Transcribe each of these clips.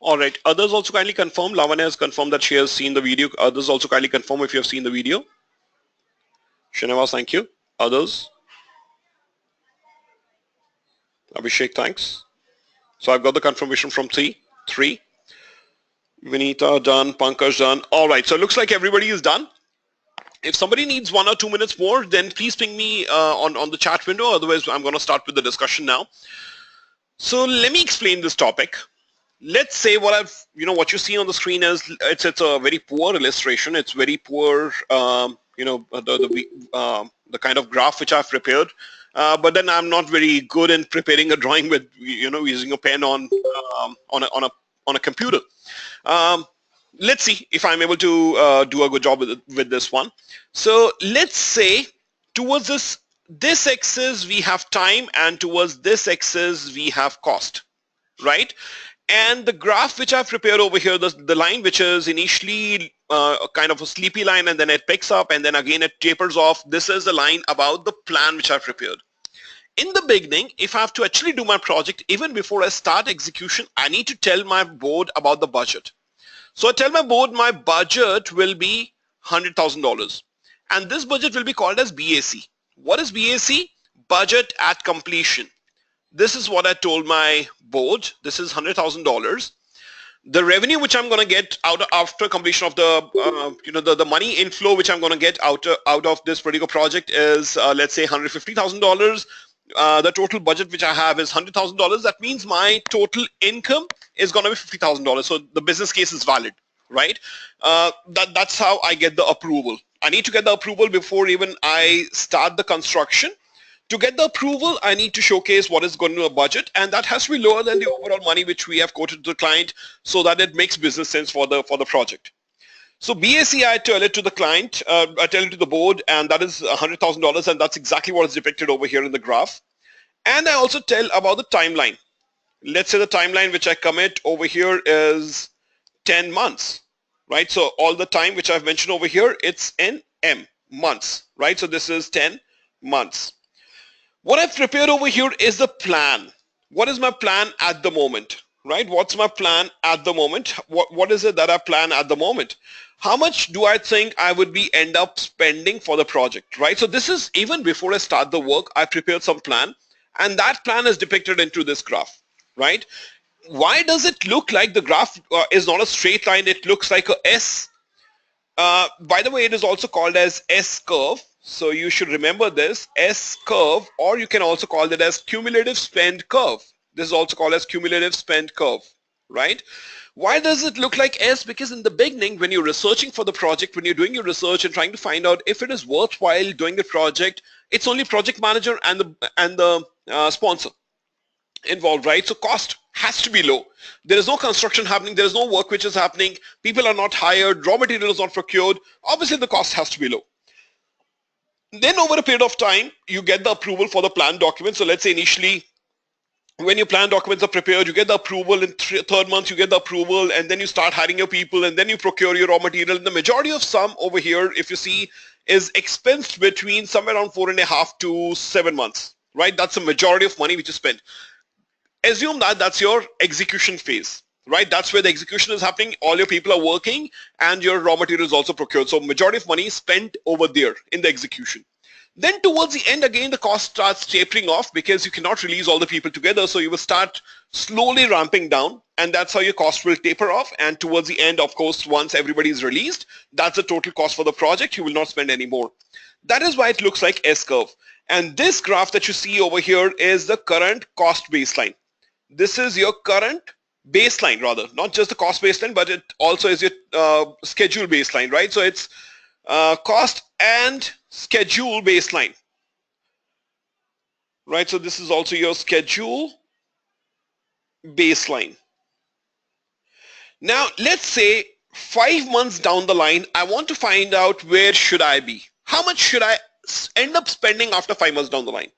All right. Others also kindly confirm. Lavanya has confirmed that she has seen the video. Others also kindly confirm if you have seen the video. Srinivas, thank you. Others? Abhishek, thanks. So I've got the confirmation from three. Vinita done, Pankaj done. All right. So it looks like everybody is done. If somebody needs 1 or 2 minutes more, then please ping me on the chat window. Otherwise, I'm going to start with the discussion now. So let me explain this topic. Let's say what you see on the screen is it's a very poor illustration. It's very poor, the kind of graph which I've prepared. But then I'm not very good in preparing a drawing with using a pen on a computer. Let's see if I'm able to do a good job with this one. So let's say towards this axis we have time, and towards this axis we have cost, right? And the graph which I've prepared over here, the line which is initially kind of a sleepy line, and then it picks up, and then again it tapers off. This is the line about the plan which I've prepared. In the beginning, if I have to actually do my project, even before I start execution, I need to tell my board about the budget. So I tell my board my budget will be $100,000, and this budget will be called as BAC. What is BAC? Budget at completion. This is what I told my board. This is $100,000. The revenue which I'm going to get after completion of the money inflow which I'm going to get out of this particular project is let's say $150,000. The total budget which I have is $100,000. That means my total income is going to be $50,000. So the business case is valid, right? That's how I get the approval. I need to get the approval before even I start the construction. To get the approval, I need to showcase what is going to be a budget, and that has to be lower than the overall money which we have quoted to the client, so that it makes business sense for the project. So BAC, I tell it to the client, I tell it to the board, and that is $100,000, and that's exactly what is depicted over here in the graph. And I also tell about the timeline. Let's say the timeline which I commit over here is 10 months, right? So all the time which I've mentioned over here, it's in months, right? So this is 10 months. What I've prepared over here is the plan. What is my plan at the moment, right? What's my plan at the moment? What is it that I plan at the moment? How much do I think I would end up spending for the project, right? So this is even before I start the work, I prepared some plan, and that plan is depicted into this graph, right? Why does it look like the graph is not a straight line? It looks like a S. By the way, it is also called as S curve. So you should remember this S curve, or you can also call it as cumulative spend curve. This is also called as cumulative spend curve, right? Why does it look like S? Because in the beginning, when you're researching for the project, when you're doing your research and trying to find out if it is worthwhile doing the project, it's only project manager and the sponsor involved, right? So cost has to be low. There is no construction happening. There is no work which is happening. People are not hired. Raw material is not procured. Obviously, the cost has to be low. Then over a period of time, you get the approval for the plan document. So let's say initially, when your plan documents are prepared, you get the approval. In third month, you get the approval, and then you start hiring your people, and then you procure your raw material. And the majority of sum over here, if you see, is expensed between somewhere around 4.5 to 7 months, right? That's the majority of money which is spent. Assume that that's your execution phase, right? That's where the execution is happening. All your people are working, and your raw material is also procured. So majority of money is spent over there in the execution. Then towards the end, again, the cost starts tapering off because you cannot release all the people together. So you will start slowly ramping down, and that's how your cost will taper off. And towards the end, of course, once everybody is released, that's the total cost for the project. You will not spend any more. That is why it looks like S curve. And this graph that you see over here is the current cost baseline. This is your current baseline, rather, not just the cost baseline, but it also is your schedule baseline, right? So it's cost and schedule baseline, right? So this is also your schedule baseline. Now let's say 5 months down the line, I want to find out where should I be? How much should I end up spending after 5 months down the line?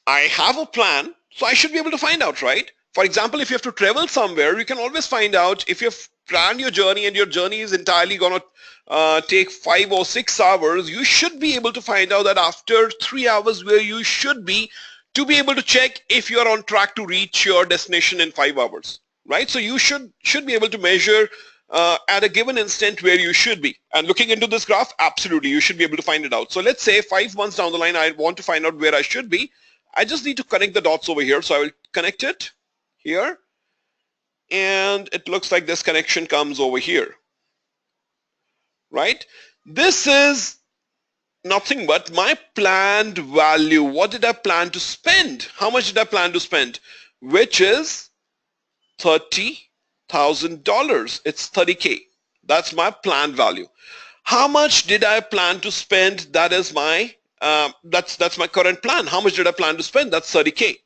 I have a plan, so I should be able to find out, right? For example, if you have to travel somewhere, you can always find out if you've planned your journey and your journey is entirely going to take 5 or 6 hours, you should be able to find out that after 3 hours where you should be to be able to check if you're on track to reach your destination in 5 hours, right? So you should be able to measure at a given instant where you should be. And looking into this graph, absolutely, you should be able to find it out. So let's say 5 months down the line, I want to find out where I should be. I just need to connect the dots over here. So I will connect it here. And it looks like this connection comes over here, right? This is nothing but my planned value. What did I plan to spend? How much did I plan to spend? Which is $30,000. It's 30K. That's my planned value. How much did I plan to spend? That is my that's my current plan. How much did I plan to spend? That's 30K.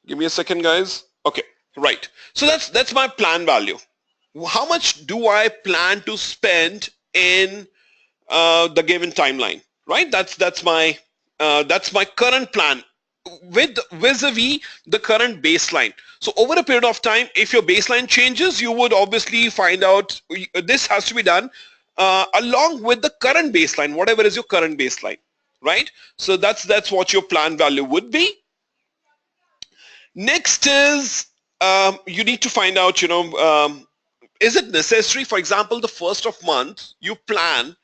Give me a second, guys. Okay, right. So that's my plan value. How much do I plan to spend in the given timeline? Right. That's my current plan with vis-a-vis the current baseline. So over a period of time, if your baseline changes, you would obviously find out this has to be done along with the current baseline, whatever is your current baseline, right? So that's what your plan value would be. Next is you need to find out, is it necessary? For example, the first of month, you plan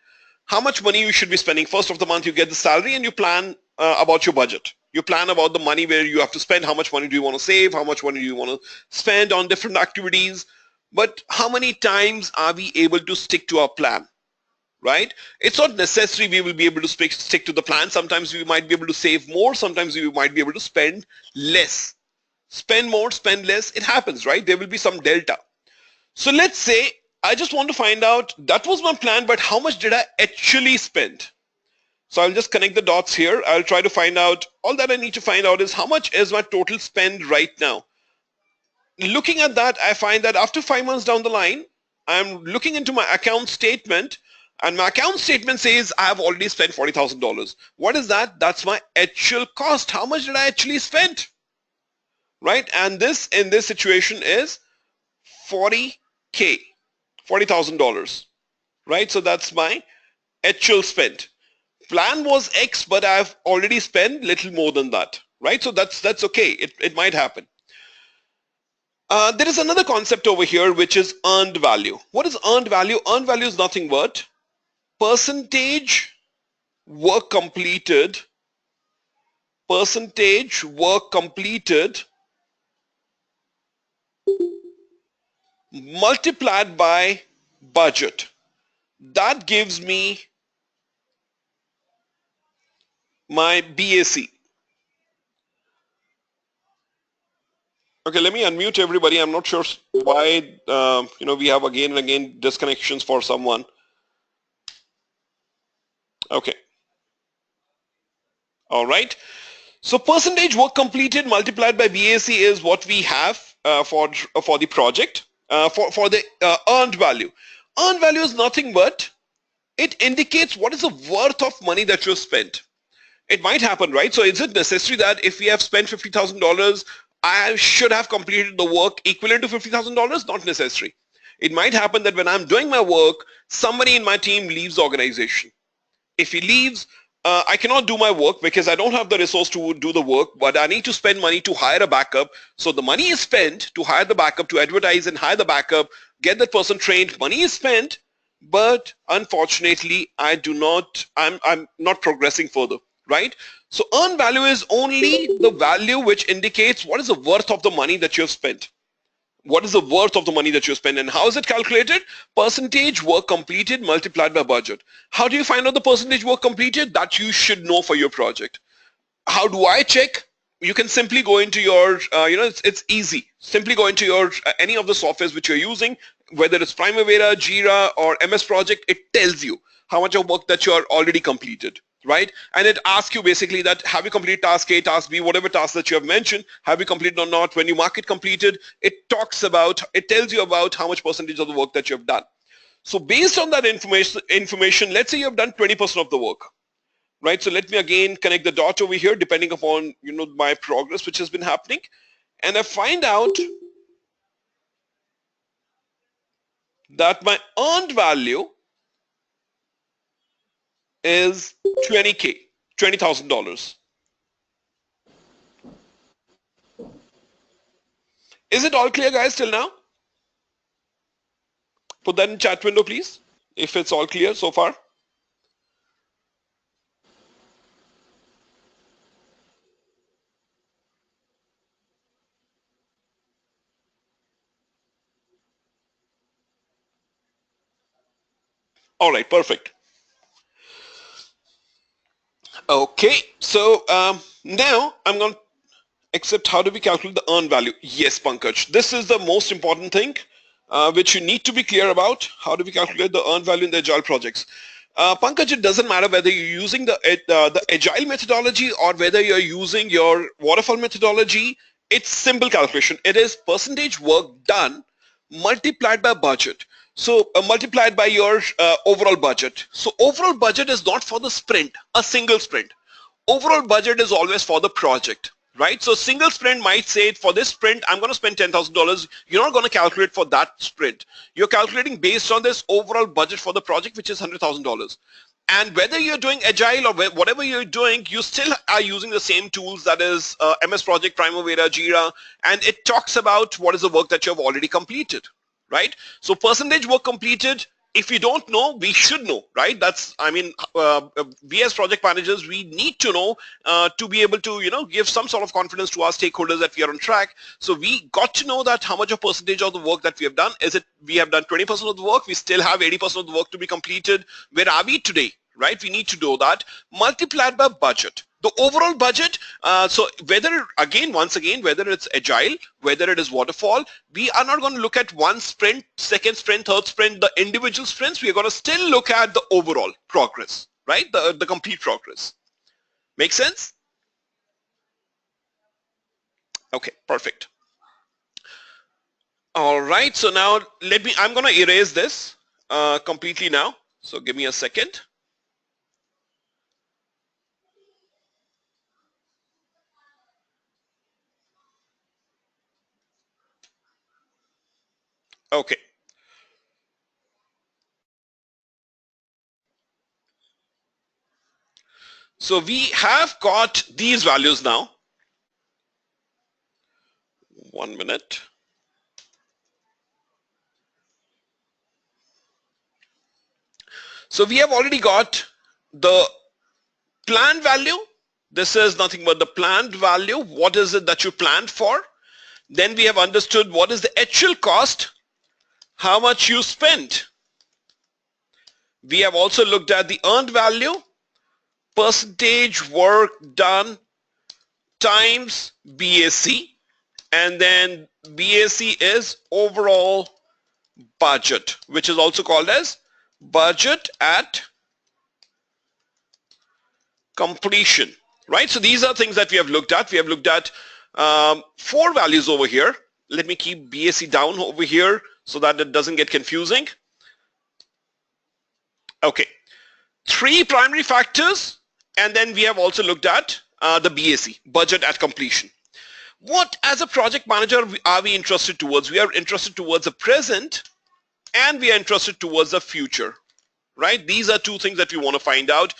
how much money you should be spending. First of the month, you get the salary and you plan about your budget. You plan about the money where you have to spend, how much money do you want to save, how much money do you want to spend on different activities. But how many times are we able to stick to our plan, right? It's not necessary we will be able to stick to the plan. Sometimes we might be able to save more. Sometimes we might be able to spend less. Spend more, spend less. It happens, right? There will be some delta. So let's say I just want to find out, that was my plan, but how much did I actually spend? So I'll just connect the dots here. I'll try to find out, all that I need to find out is how much is my total spend right now. Looking at that, I find that after 5 months down the line, I'm looking into my account statement, and my account statement says I have already spent $40,000. What is that? That's my actual cost. How much did I actually spend? Right? And this in this situation is 40K, $40,000, right? So that's my actual spend. Plan was X, but I've already spent little more than that, right? So that's okay. It might happen. There is another concept over here, which is earned value. What is earned value? Earned value is nothing but percentage work completed, percentage work completed multiplied by budget. That gives me my BAC. Okay, let me unmute everybody. I'm not sure why we have again and again disconnections for someone. Okay. All right. So percentage work completed multiplied by BAC is what we have for the project for the earned value. Earned value is nothing but it indicates what is the worth of money that you have spent. It might happen, right? So is it necessary that if we have spent $50,000, I should have completed the work equivalent to $50,000? Not necessary. It might happen that when I'm doing my work, somebody in my team leaves the organization. If he leaves, I cannot do my work because I don't have the resource to do the work, but I need to spend money to hire a backup. So the money is spent to hire the backup, to advertise and hire the backup, get that person trained. Money is spent, but unfortunately, I'm not progressing further, right? So earned value is only the value which indicates what is the worth of the money that you have spent. What is the worth of the money that you spend, and how is it calculated? Percentage work completed multiplied by budget. How do you find out the percentage work completed? That you should know for your project. How do I check? You can simply go into your, it's easy. Simply go into your any of the softwares which you're using, whether it's Primavera, Jira, or MS Project. It tells you how much of work that you are already completed, right? And it asks you basically that have you completed task A, task B, whatever task that you have mentioned, have you completed or not? When you mark it completed, it tells you about how much percentage of the work that you have done. So based on that information, let's say you have done 20% of the work, right? So let me again connect the dot over here, depending upon my progress which has been happening, and I find out that my earned value is 20K, $20,000. Is it all clear, guys, till now? Put that in chat window, please, if it's all clear so far. All right, perfect. Okay, so now I'm going to accept how do we calculate the earned value. Yes, Pankaj, this is the most important thing which you need to be clear about. How do we calculate the earned value in the agile projects? Pankaj, it doesn't matter whether you're using the agile methodology or whether you're using your waterfall methodology. It's simple calculation. It is percentage work done multiplied by budget. So multiplied by your overall budget. So overall budget is not for the sprint, a single sprint. Overall budget is always for the project, right? So single sprint might say for this sprint, I'm going to spend $10,000. You're not going to calculate for that sprint. You're calculating based on this overall budget for the project, which is $100,000. And whether you're doing agile or whatever you're doing, you still are using the same tools, that is MS Project, Primavera, Jira, and it talks about what is the work that you have already completed, right? So percentage work completed, if we don't know, we should know, right? That's, I mean, we as project managers, we need to know to be able to, give some sort of confidence to our stakeholders that we are on track. So we got to know that how much of percentage of the work that we have done. Is it we have done 20% of the work, we still have 80% of the work to be completed. Where are we today, right? We need to do that multiplied by budget. The overall budget, so whether, once again, whether it's agile, whether it is waterfall, we are not going to look at one sprint, second sprint, third sprint, the individual sprints. We are going to still look at the overall progress, right? The complete progress. Make sense? Okay, perfect. All right, so now I'm going to erase this completely now. So give me a second. Okay. So we have got these values now. 1 minute. So we have already got the planned value. This is nothing but the planned value. What is it that you planned for? Then we have understood what is the actual cost, how much you spent. We have also looked at the earned value, percentage work done times BAC, and then BAC is overall budget, which is also called as budget at completion, right? So these are things that we have looked at. We have looked at 4 values over here. Let me keep BAC down over here so that it doesn't get confusing. Okay, 3 primary factors, and then we have also looked at the BAC, budget at completion. What as a project manager are we interested towards? We are interested towards the present and we are interested towards the future, right? These are 2 things that we want to find out.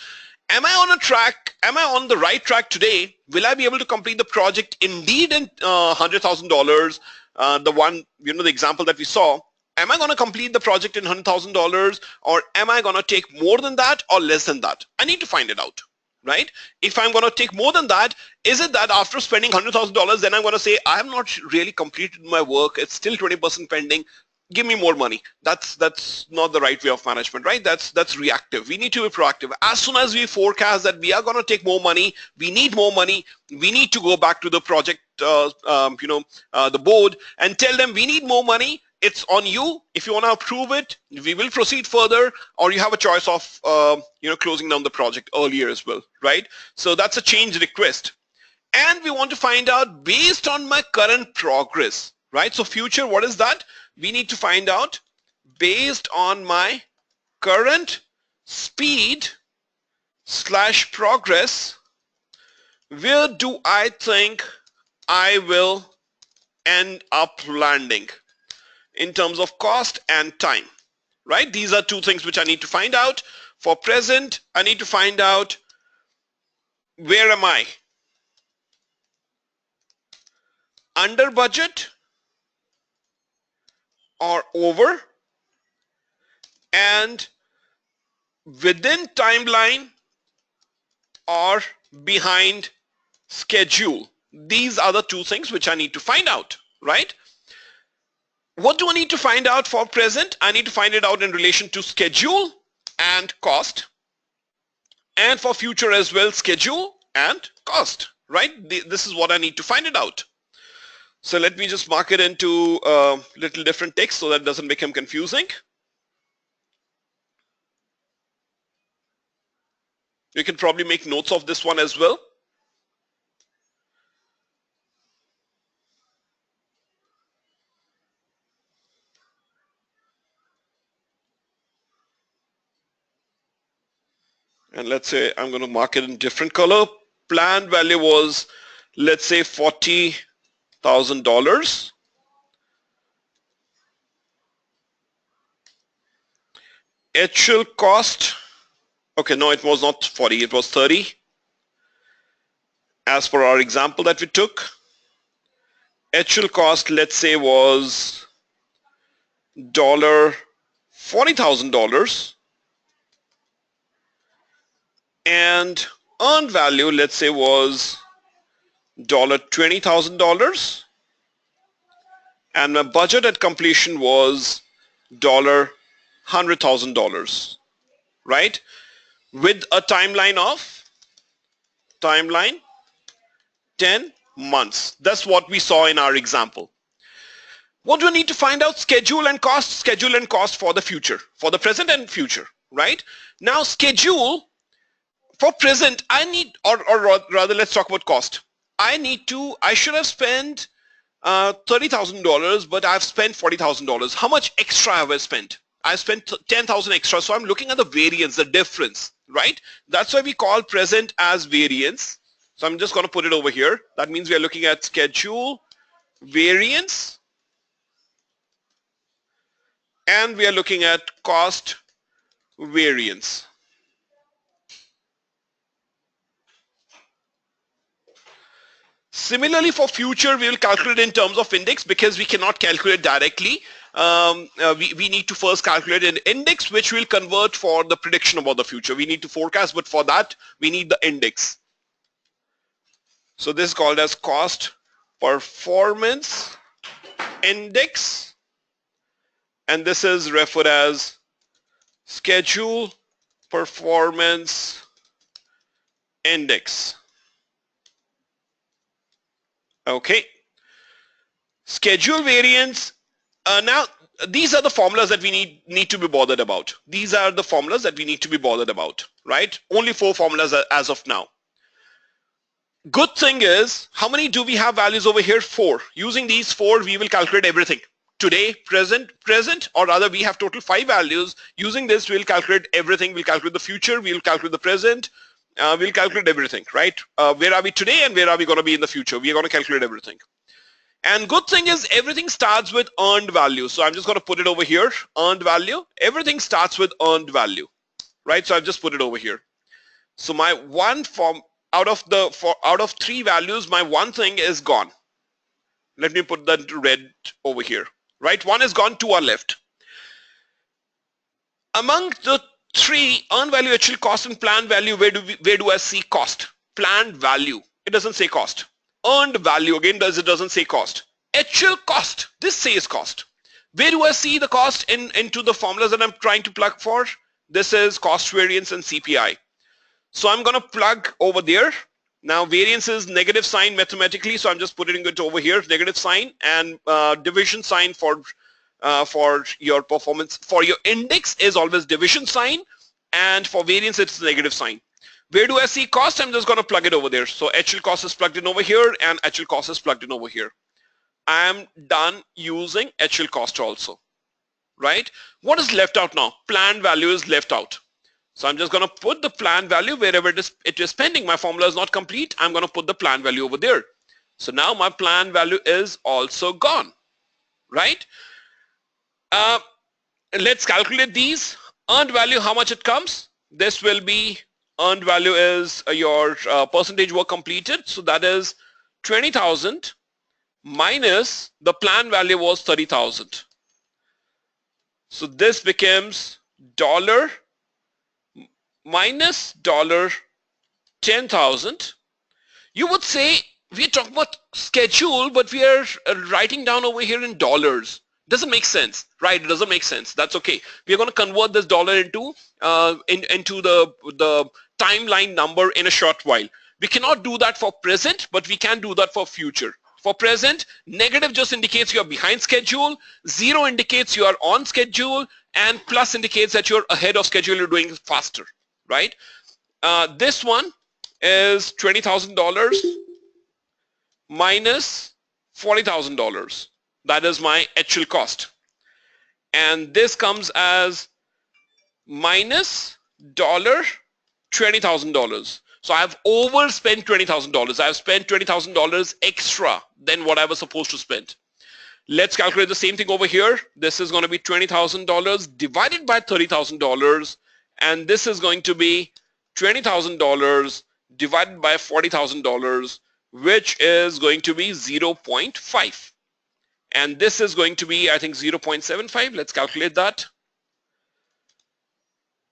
Am I on a track? Am I on the right track today? Will I be able to complete the project indeed in $100,000? The one, the example that we saw. Am I going to complete the project in $100,000, or am I going to take more than that or less than that? I need to find it out, right? If I'm going to take more than that, is it that after spending $100,000, then I'm going to say, I have not really completed my work. It's still 20% pending. Give me more money. That's not the right way of management, right? That's reactive. We need to be proactive. As soon as we forecast that we are going to take more money, we need more money, we need to go back to the project, the board, and tell them we need more money. It's on you. If you want to approve it, we will proceed further, or you have a choice of closing down the project earlier as well, right? So that's a change request. And we want to find out based on my current progress, right? So future, what is that? We need to find out based on my current speed / progress, where do I think I will end up landing in terms of cost and time, right? These are 2 things which I need to find out. For present, I need to find out where am I? Under budget or over, and within timeline or behind schedule. These are the two things which I need to find out, right? What do I need to find out for present? I need to find it out in relation to schedule and cost, and for future as well, schedule and cost, right? This is what I need to find it out. So let me just mark it into a little different text so that it doesn't become confusing. You can probably make notes of this one as well. And let's say I'm going to mark it in different color. Planned value was, let's say, $40,000. Actual cost, okay, no, it was not 40, it was 30. As per our example that we took, actual cost, let's say, was $40,000, and earned value, let's say, was $20,000, and my budget at completion was $100,000, right? With a timeline of 10 months. That's what we saw in our example. What do we need to find out? Schedule and cost. Schedule and cost for the future, for the present and future, right? Now schedule for present, I need, or rather let's talk about cost. I should have spent $30,000, but I've spent $40,000. How much extra have I spent? I spent 10,000 extra. So I'm looking at the variance, the difference, right? That's why we call present as variance. So I'm just going to put it over here. That means we are looking at schedule variance, and we are looking at cost variance. Similarly, for future, we will calculate in terms of index because we cannot calculate directly. We need to first calculate an index which will convert for the prediction about the future. We need to forecast, but for that, we need the index. So this is called as cost performance index, and this is referred as schedule performance index. Okay. Schedule variance. Now, these are the formulas that we need to be bothered about. These are the formulas that we need to be bothered about, right? Only 4 formulas as of now. Good thing is, how many do we have values over here? 4. Using these 4, we will calculate everything. Today, present, or rather we have total 5 values. Using this, we'll calculate everything. We'll calculate the future, we'll calculate the present, we'll calculate everything, right? Where are we today and where are we going to be in the future? We are going to calculate everything. And good thing is everything starts with earned value. So I'm just going to put it over here, earned value. Everything starts with earned value, right? So I've just put it over here. So my one form, out of 3 values, my one thing is gone. Let me put that red over here, right? One is gone, 2 are left. Among the 3, earned value, actual cost, and planned value, where do I see cost? Planned value, it doesn't say cost. Earned value, again, it doesn't say cost. Actual cost, this says cost. Where do I see the cost into the formulas that I'm trying to plug for? This is cost variance and CPI. So I'm going to plug over there. Now variance is negative sign mathematically, so I'm just putting it over here, negative sign, and division sign for your performance. For your index is always division sign, and for variance it's negative sign. Where do I see cost? I'm just going to plug it over there. So actual cost is plugged in over here and actual cost is plugged in over here. I'm done using actual cost also, right? What is left out now? Planned value is left out. So I'm just going to put the planned value wherever it is pending. My formula is not complete. I'm going to put the planned value over there. So now my planned value is also gone, right? Let's calculate these. Earned value, how much it comes? This will be, earned value is your percentage work completed. So that is 20,000 minus the planned value was 30,000. So this becomes dollar minus dollar 10,000. You would say we're talking about schedule, but we are writing down over here in dollars. Doesn't make sense, right? It doesn't make sense. That's okay. We're going to convert this dollar into into the timeline number in a short while. We cannot do that for present, but we can do that for future. For present, negative just indicates you are behind schedule, 0 indicates you are on schedule, and plus indicates that you're ahead of schedule, you're doing faster, right? This one is $20,000 minus $40,000. That is my actual cost. And this comes as minus $20,000. So I've overspent $20,000. I've spent $20,000 extra than what I was supposed to spend. Let's calculate the same thing over here. This is going to be $20,000 divided by $30,000, and this is going to be $20,000 divided by $40,000, which is going to be 0.5. And this is going to be, I think, 0.75. Let's calculate that.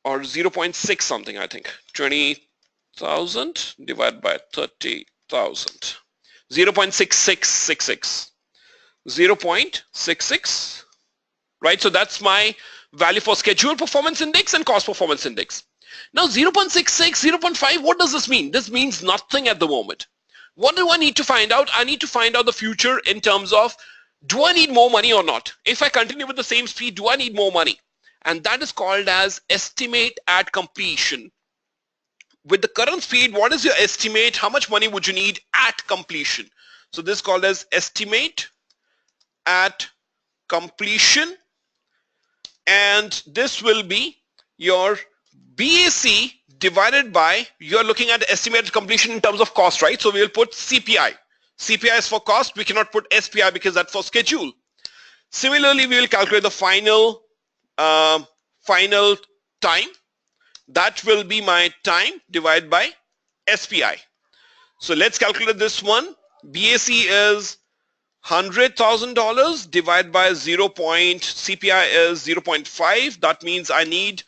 Or 0.6 something, I think. 20,000 divided by 30,000. 0.6666. 0.66. Right? So that's my value for schedule performance index and cost performance index. Now 0.66, 0.5, what does this mean? This means nothing at the moment. What do I need to find out? I need to find out the future in terms of, do I need more money or not? If I continue with the same speed, do I need more money? And that is called as estimate at completion. With the current speed, what is your estimate? How much money would you need at completion? So this is called as estimate at completion. And this will be your BAC divided by, you're looking at estimated completion in terms of cost, right? So we will put CPI. CPI is for cost. We cannot put SPI because that's for schedule. Similarly, we will calculate the final time. That will be my time divided by SPI. So let's calculate this one. BAC is $100,000 divided by CPI is 0.5. That means I need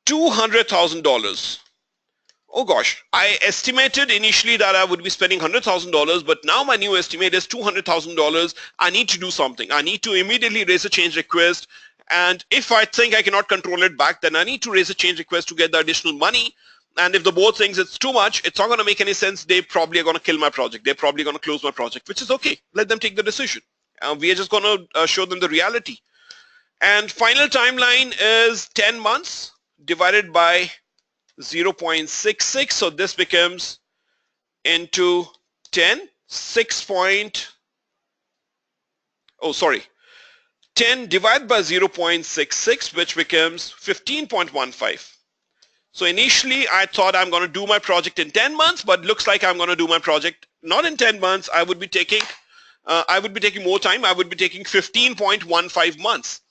$200,000. Oh gosh, I estimated initially that I would be spending $100,000, but now my new estimate is $200,000. I need to do something. I need to immediately raise a change request. And if I think I cannot control it back, then I need to raise a change request to get the additional money. And if the board thinks it's too much, it's not going to make any sense. They probably are going to kill my project. They're probably going to close my project, which is okay. Let them take the decision. We are just going to show them the reality. And final timeline is 10 months divided by 0.66. So this becomes into 10, 10 divided by 0.66, which becomes 15.15. So initially I thought I'm going to do my project in 10 months, but looks like I'm going to do my project not in 10 months. I would be taking more time. I would be taking 15.15 months.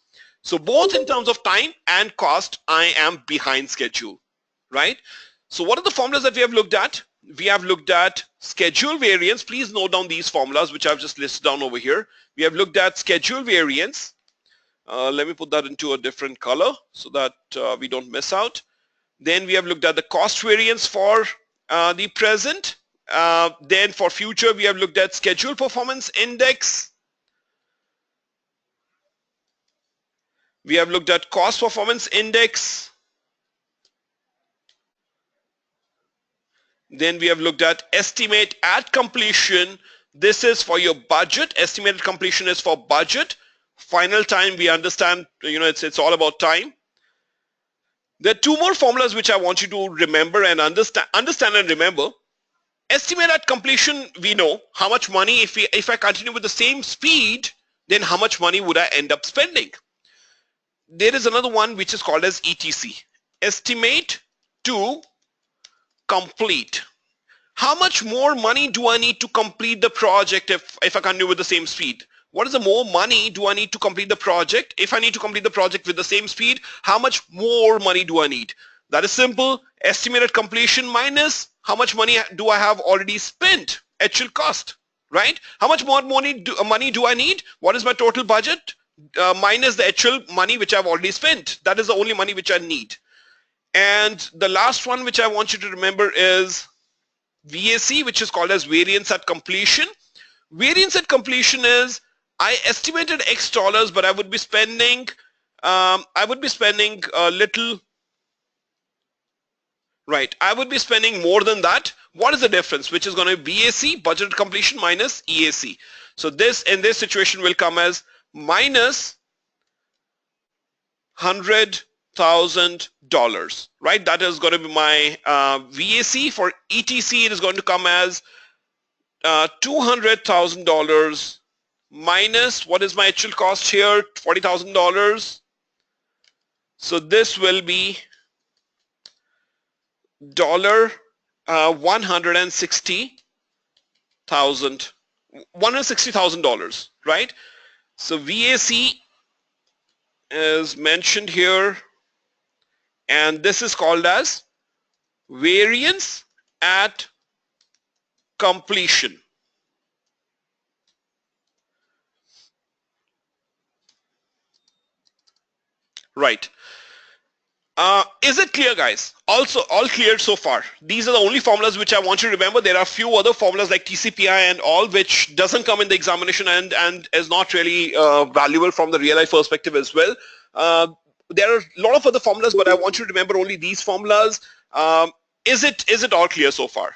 So both in terms of time and cost, I am behind schedule, right? So what are the formulas that we have looked at? We have looked at schedule variance. Please note down these formulas, which I've just listed down over here. We have looked at schedule variance. Let me put that into a different color so that we don't miss out. Then we have looked at the cost variance for the present. Then for future, we have looked at schedule performance index. We have looked at cost performance index. Then we have looked at estimate at completion. This is for your budget. Estimated completion is for budget. Final time, we understand, it's all about time. There are two more formulas which I want you to remember and understand and remember. Estimate at completion, we know how much money, if I continue with the same speed, then how much money would I end up spending? There is another one which is called as ETC. Estimate to complete. How much more money do I need to complete the project if I continue with the same speed? What is the more money do I need to complete the project? If I need to complete the project with the same speed, how much more money do I need? That is simple. Estimated completion minus how much money do I have already spent? Actual cost, right? How much more money do I need? What is my total budget? minus the actual money which I've already spent. That is the only money which I need. And the last one which I want you to remember is VAC, which is called as variance at completion. Variance at completion is I estimated X dollars, but I would be spending a little. Right, I would be spending more than that. What is the difference? Which is going to be VAC, budget completion, minus EAC. So this in this situation will come as minus $100,000, right? That is going to be my VAC. For ETC, it is going to come as $200,000 minus, what is my actual cost here? $40,000. So this will be $160,000, right? So VAC is mentioned here, and this is called as variance at completion. Right. Is it clear, guys? Also, all clear so far? These are the only formulas which I want you to remember. There are a few other formulas like TCPI and all, which doesn't come in the examination and is not really valuable from the real life perspective as well. There are a lot of other formulas, but I want you to remember only these formulas. Is it all clear so far?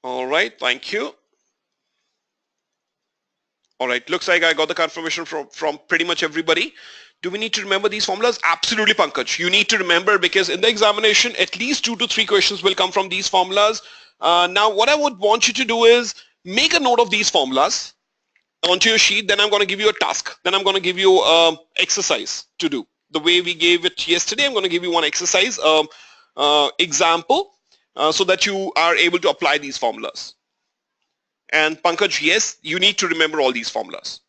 All right, thank you. All right, looks like I got the confirmation from pretty much everybody. Do we need to remember these formulas? Absolutely, Pankaj. You need to remember, because in the examination, at least 2 to 3 questions will come from these formulas. Now, what I would want you to do is make a note of these formulas onto your sheet. Then I'm going to give you a task. Then I'm going to give you exercise to do. The way we gave it yesterday, I'm going to give you one exercise example so that you are able to apply these formulas. And Pankaj, yes, you need to remember all these formulas.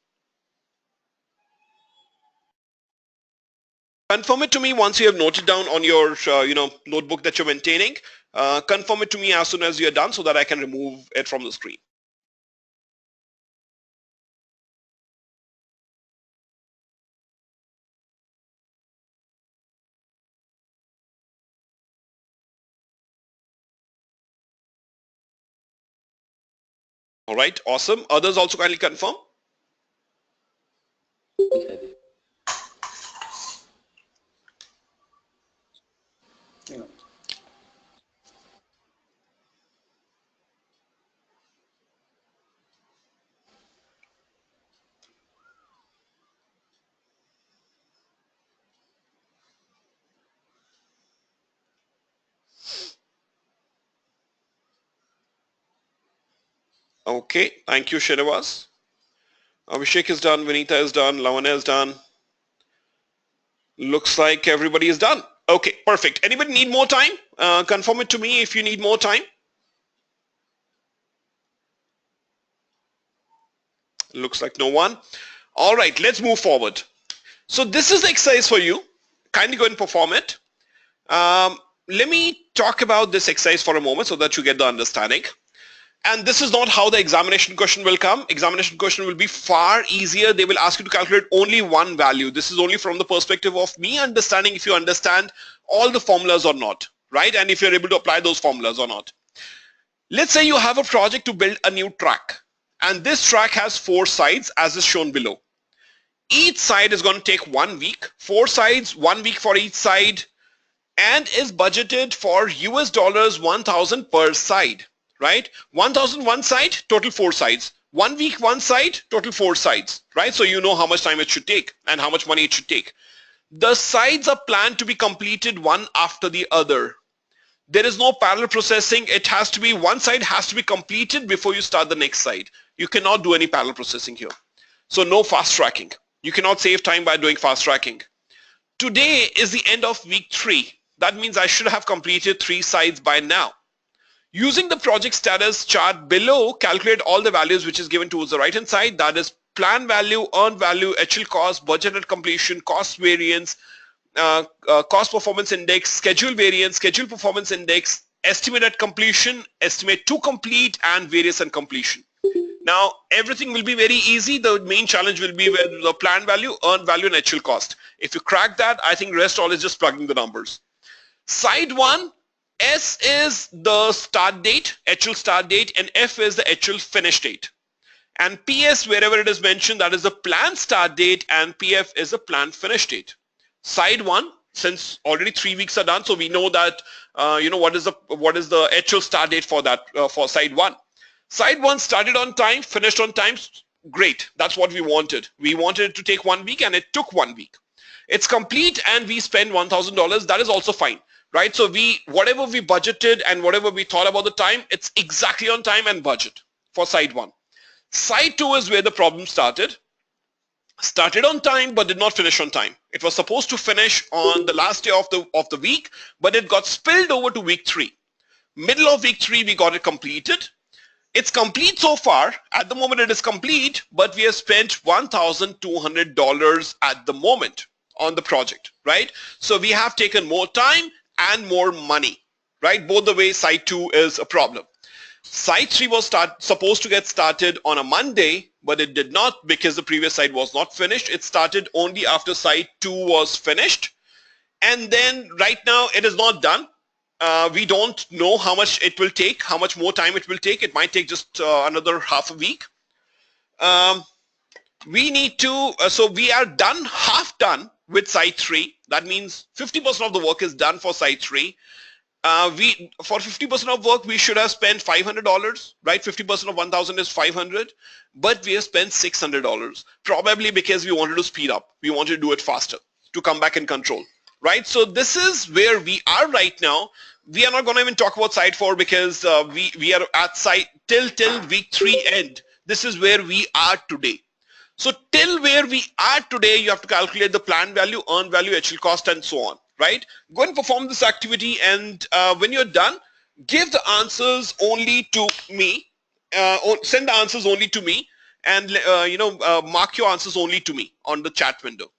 Confirm it to me once you have noted down on your notebook that you're maintaining. Confirm it to me as soon as you're done so that I can remove it from the screen. All right, awesome. Others also kindly confirm. Okay, thank you, Srinivas. Abhishek is done, Vinita is done, Lavanya is done. Looks like everybody is done. Okay, perfect. Anybody need more time? Confirm it to me if you need more time. Looks like no one. All right, let's move forward. So this is the exercise for you. Kindly go and perform it. Let me talk about this exercise for a moment so that you get the understanding. And this is not how the examination question will come. Examination question will be far easier. They will ask you to calculate only one value. This is only from the perspective of me understanding if you understand all the formulas or not, right? And if you're able to apply those formulas or not. Let's say you have a project to build a new track. And this track has 4 sides as is shown below. Each side is going to take 1 week. 4 sides, 1 week for each side, and is budgeted for US dollars 1,000 per side. Right? 1,000 one side, total 4 sides. 1 week one side, total 4 sides. Right? So you know how much time it should take and how much money it should take. The sides are planned to be completed one after the other. There is no parallel processing. It has to be, one side has to be completed before you start the next side. You cannot do any parallel processing here. So no fast tracking. You cannot save time by doing fast tracking. Today is the end of week 3. That means I should have completed 3 sides by now. Using the project status chart below, calculate all the values which is given towards the right hand side. That is plan value, earned value, actual cost, budgeted completion, cost variance, cost performance index, schedule variance, schedule performance index, estimate at completion, estimate to complete, and various and completion. Now, everything will be very easy. The main challenge will be with the planned value, earned value, and actual cost. If you crack that, I think rest all is just plugging the numbers. Side 1, S is the start date, actual start date, and F is the actual finish date. And PS, wherever it is mentioned, that is the planned start date, and PF is the planned finish date. Side 1, since already 3 weeks are done, so we know that what is the actual start date for that for side 1. Side 1 started on time, finished on time. Great, that's what we wanted. We wanted it to take 1 week, and it took 1 week. It's complete, and we spend $1,000. That is also fine, right? So whatever we budgeted and whatever we thought about the time, it's exactly on time and budget for side 1. Side 2 is where the problem started. Started on time but did not finish on time. It was supposed to finish on the last day of the week, but it got spilled over to week 3. Middle of week 3, we got it completed. It's complete so far. At the moment it is complete, but we have spent $1,200 at the moment on the project, right? So we have taken more time and more money, right? Both the way, side 2 is a problem. Side 3 was supposed to get started on a Monday, but it did not because the previous side was not finished. It started only after side 2 was finished. And then right now it is not done. We don't know how much it will take, how much more time it will take. It might take just another half a week. We need to, so we are done, half done with side 3. That means 50% of the work is done for side 3. For 50% of work, we should have spent $500, right? 50% of 1,000 is 500, but we have spent $600, probably because we wanted to speed up. We wanted to do it faster to come back in control, right? So this is where we are right now. We are not going to even talk about side 4 because we are at side till week 3 end. This is where we are today. So till where we are today, you have to calculate the planned value, earned value, actual cost, and so on, right? Go and perform this activity, and when you're done, give the answers only to me. Send the answers only to me, and mark your answers only to me on the chat window.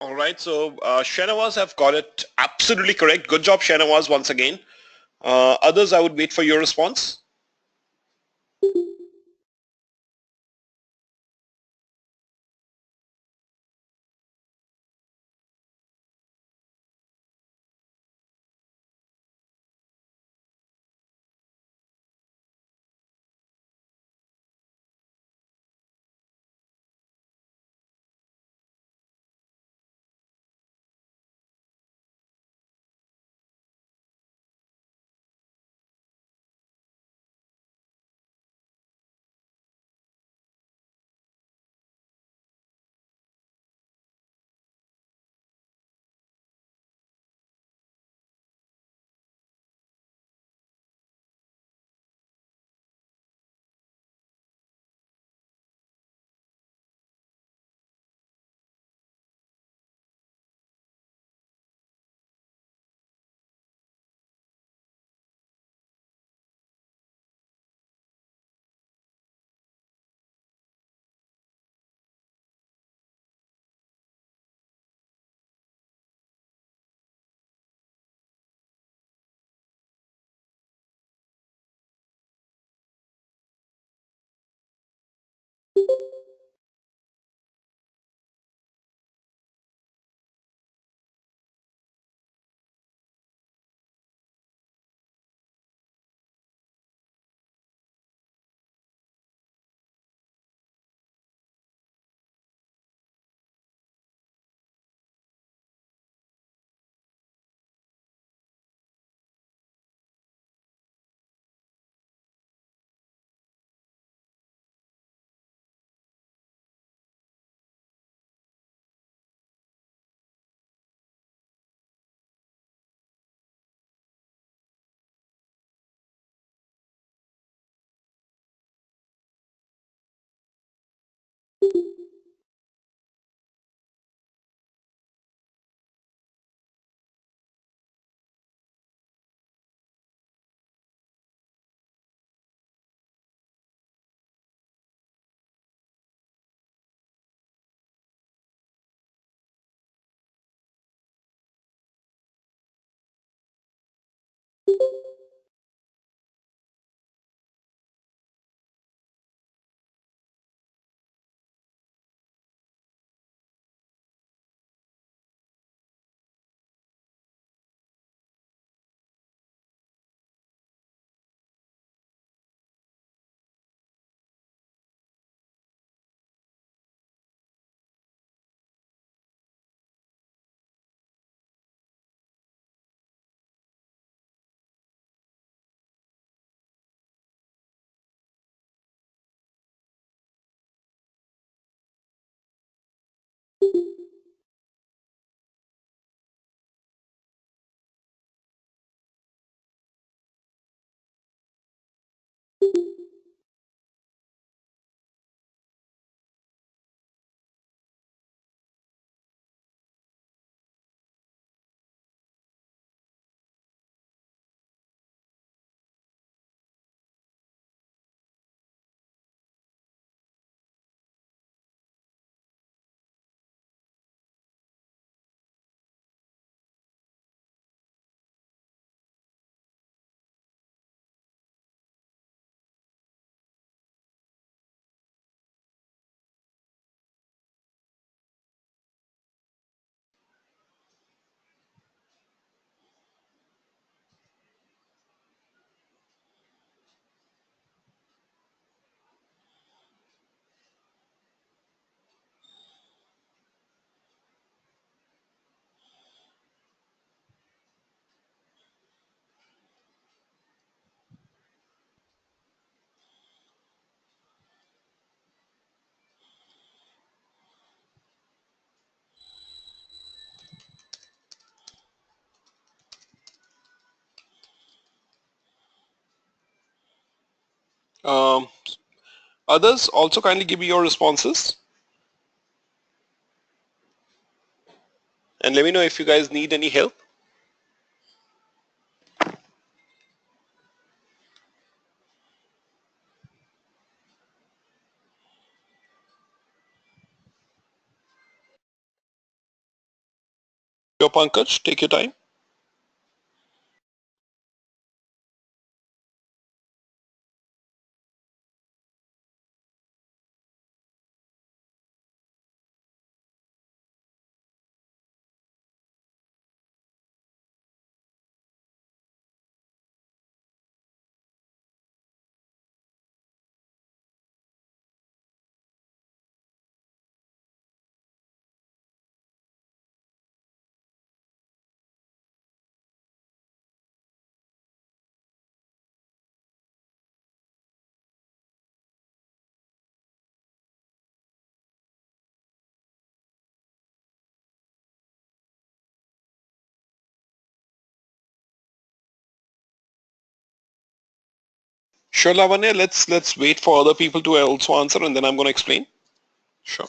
All right, so Shanawaz have got it absolutely correct. Good job, Shanawaz, once again. Others, I would wait for your response. Um, Others, also kindly give me your responses and let me know if you guys need any help. Sure, Pankaj, take your time. Sure, Lavanya, let's wait for other people to also answer, and then I'm going to explain. Sure.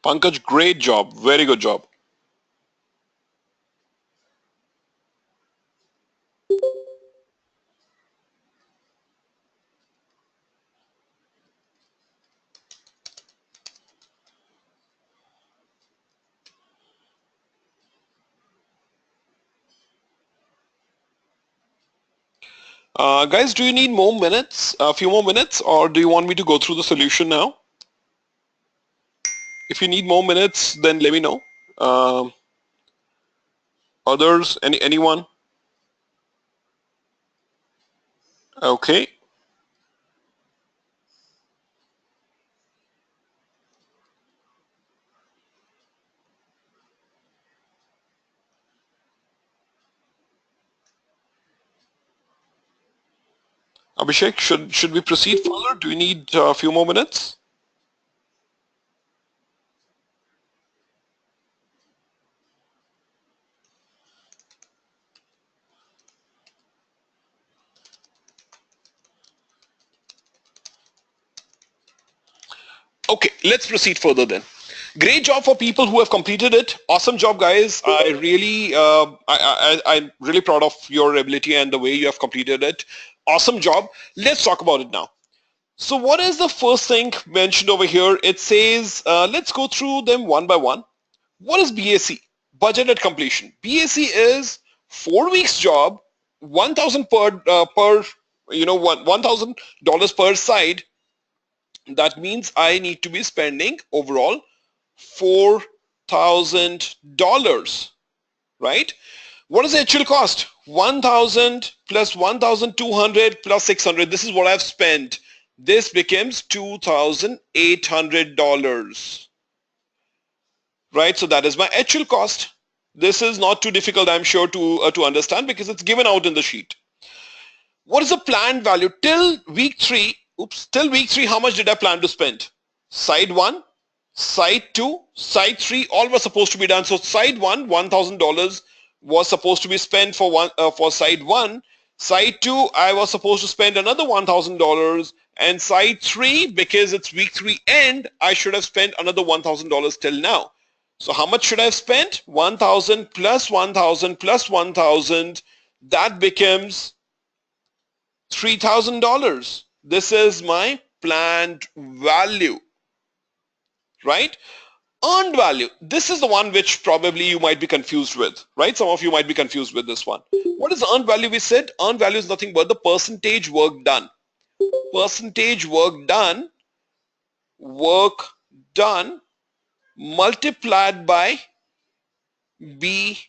Pankaj, great job. Very good job. Guys, do you need more minutes, a few more minutes, or do you want me to go through the solution now? If you need more minutes, then let me know. Others, anyone? Okay. Abhishek, should we proceed further? Do you need a few more minutes? Okay, let's proceed further then. Great job for people who have completed it. Awesome job, guys. I'm really proud of your ability and the way you have completed it. Awesome job. Let's talk about it now. So what is the first thing mentioned over here? It says, let's go through them one by one. What is BAC? Budget at completion. BAC is 4 weeks job, 1,000 per $1,000 per side. That means I need to be spending overall $4,000, right? What is the actual cost? 1,000 plus 1,200 plus 600. This is what I've spent. This becomes $2,800, right? So that is my actual cost. This is not too difficult, I'm sure, to understand because it's given out in the sheet. What is the planned value till week 3? Oops, till week 3, how much did I plan to spend? Side 1, side 2, side 3, all were supposed to be done. So side 1, $1,000 was supposed to be spent for side 1. Side 2, I was supposed to spend another $1,000, and side 3, because it's week 3 end, I should have spent another $1,000 till now. So how much should I have spent? 1,000 plus 1,000 plus 1,000. That becomes $3,000. This is my planned value, right? Earned value. This is the one which probably you might be confused with, right? Some of you might be confused with this one. What is earned value? We said earned value is nothing but the percentage work done. Percentage work done multiplied by BAC,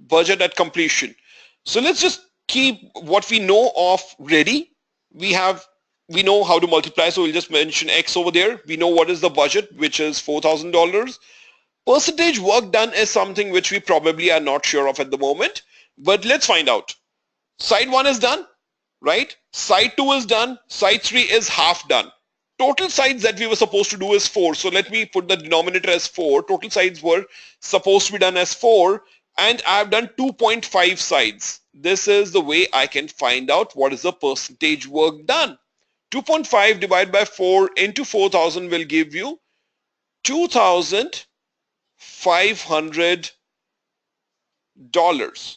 budget at completion. So let's just keep what we know of ready. We know how to multiply, so we'll just mention X over there. We know what is the budget, which is $4,000. Percentage work done is something which we probably are not sure of at the moment, but let's find out. Side 1 is done, right? Side 2 is done. Side 3 is half done. Total sides that we were supposed to do is 4. So let me put the denominator as 4. Total sides were supposed to be done as 4, and I've done 2.5 sides. This is the way I can find out what is the percentage work done. 2.5 divided by 4 into 4,000 will give you $2,500,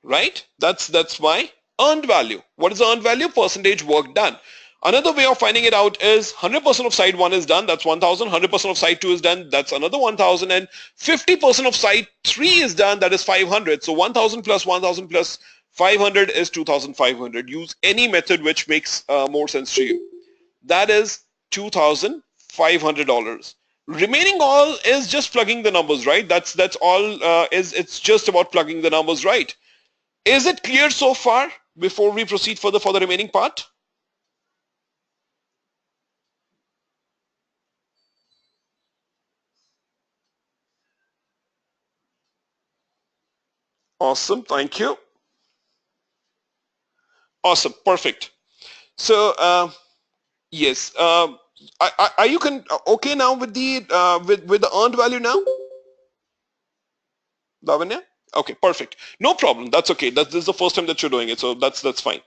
right? That's my earned value. What is the earned value? Percentage work done. Another way of finding it out is 100% of side 1 is done, that's 1,000. 100% of side 2 is done, that's another 1,000. And 50% of side 3 is done, that is 500. So 1,000 plus 1,000 plus 500 is 2,500. Use any method which makes more sense to you. That is $2,500. Remaining all is just plugging the numbers, right? That's all. It's just about plugging the numbers, right? Is it clear so far before we proceed further for the remaining part? Awesome, thank you. Awesome, perfect. So yes, are you okay now with the with the earned value now, Lavanya? Okay, perfect. No problem. That's okay. This is the first time that you're doing it, so that's fine.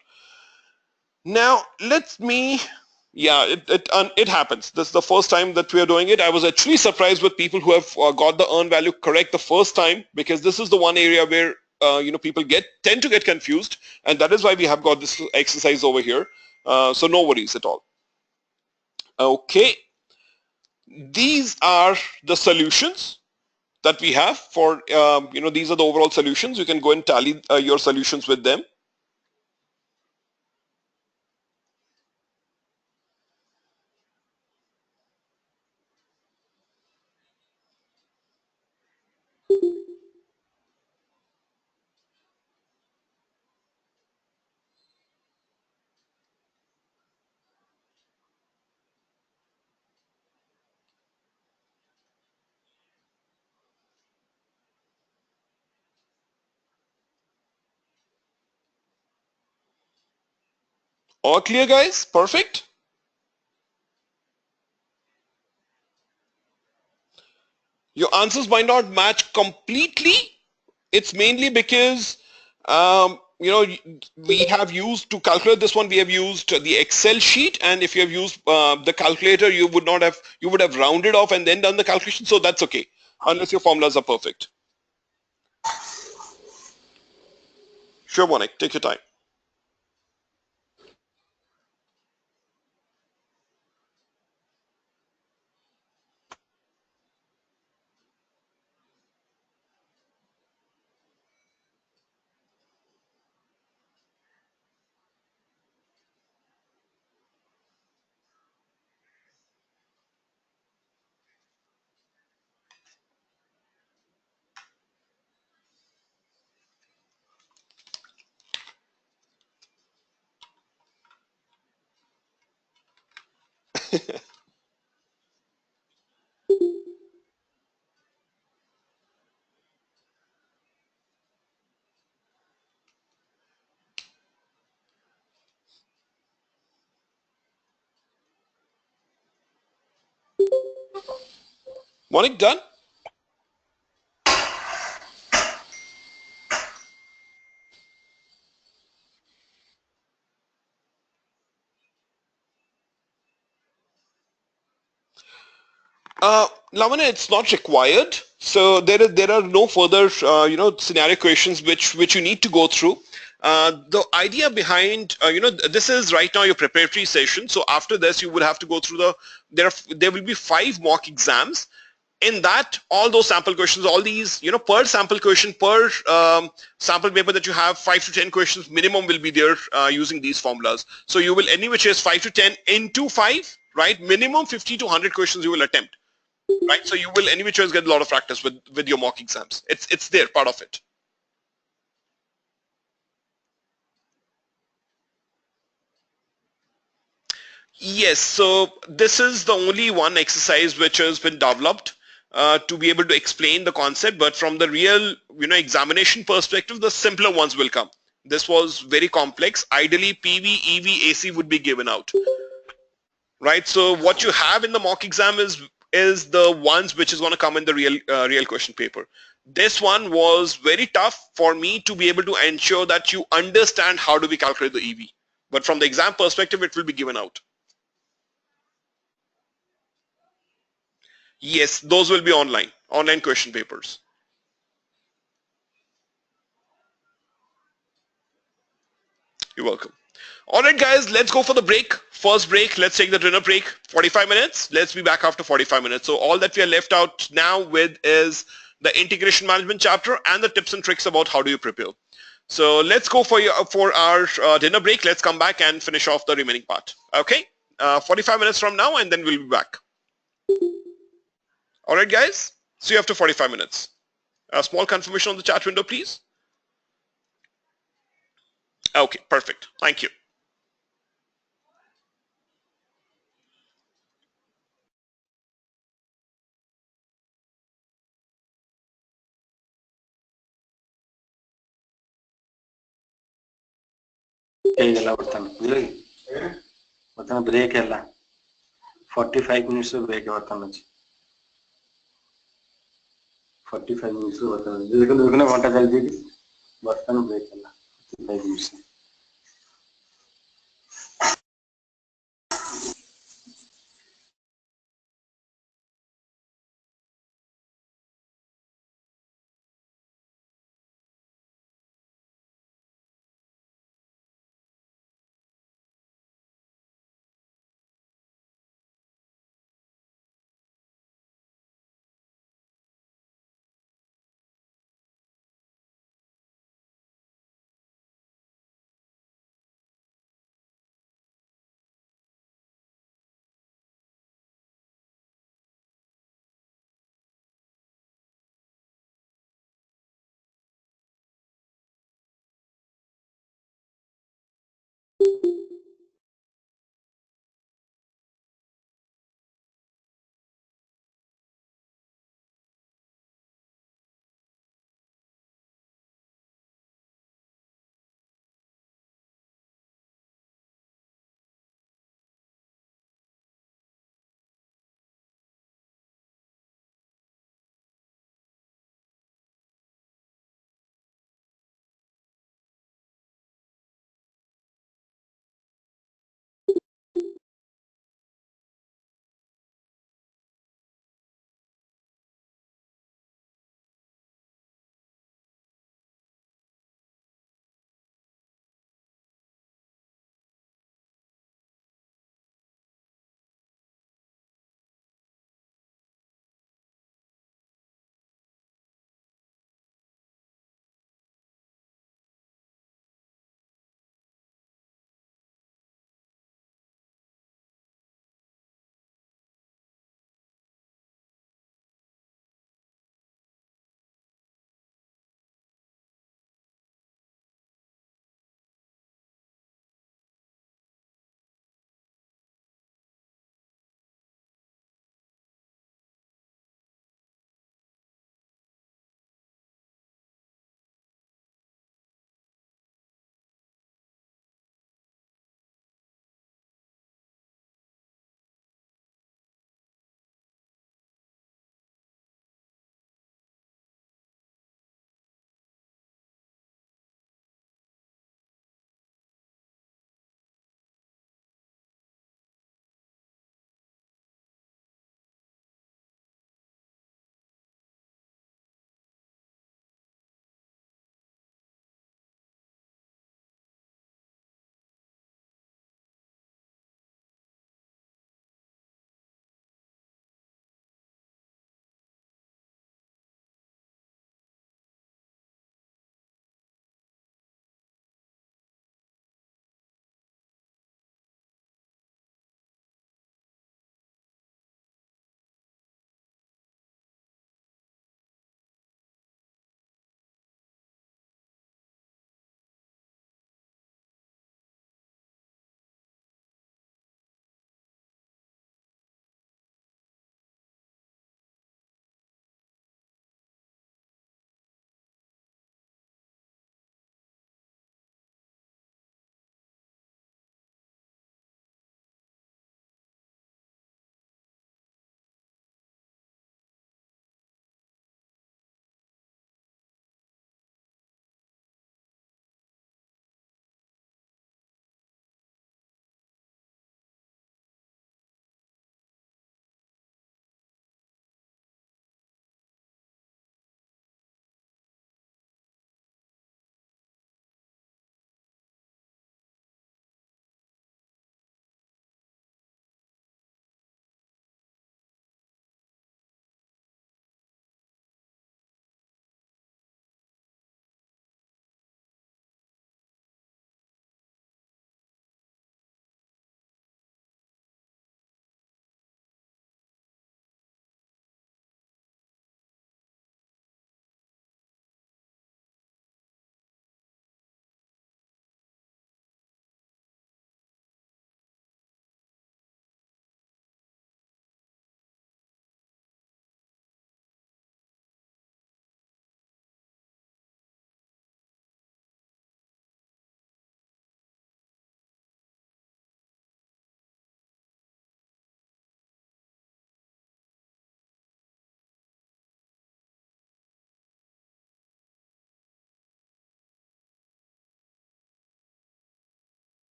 Now let me. Yeah, it happens. This is the first time that we are doing it. I was actually surprised with people who have got the earned value correct the first time, because this is the one area where people tend to get confused, and that is why we have got this exercise over here. So no worries at all. Okay, these are the solutions that we have for these are the overall solutions. You can go and tally your solutions with them. All clear, guys? Perfect. Your answers might not match completely. It's mainly because we have used to calculate this one. We have used the Excel sheet, and if you have used the calculator, you would have rounded off and then done the calculation. So that's okay, unless your formulas are perfect. Sure, Monik, take your time. Monik, done? Lavanya, it's not required. So there are no further scenario questions which you need to go through. The idea behind this is right now your preparatory session. So after this, you will have to go through there will be 5 mock exams. In that, all those sample questions, all these, per sample question, per sample paper that you have, 5 to 10 questions minimum will be there using these formulas. So you will, any which is 5 to 10 into 5, right? Minimum 50 to 100 questions you will attempt, right? So you will, any which ways, get a lot of practice with your mock exams. It's there, part of it. Yes, so this is the only one exercise which has been developed to be able to explain the concept, but from the real, examination perspective, the simpler ones will come. This was very complex. Ideally, PV, EV, AC would be given out, right? So what you have in the mock exam is the ones which is going to come in the real question paper. This one was very tough for me to be able to ensure that you understand how do we calculate the EV. But from the exam perspective, it will be given out. Yes, those will be online question papers. You're welcome. All right, guys, let's go for the break. First break, let's take the dinner break, 45 minutes. Let's be back after 45 minutes. So all that we are left out now with is the integration management chapter and the tips and tricks about how do you prepare. So let's go for our dinner break. Let's come back and finish off the remaining part. Okay, 45 minutes from now, and then we'll be back. All right, guys. See you after 45 minutes. A small confirmation on the chat window, please. Okay, perfect. Thank you. ಹೇಗೆಲ್ಲ ಬರ್ತಾನೆ ಬರ್ತಾನೆ break ಎಲ್ಲ 45 minutes break ಬರ್ತಾನೆ 45 minutes ಬರ್ತಾನೆ ಇದಕ್ಕೆ ಗಂಟೆ ಜಲ್ದಿ ಬರ್ತಾನೆ ಬ್ರೇಕ್ ಎಲ್ಲ 45 minutes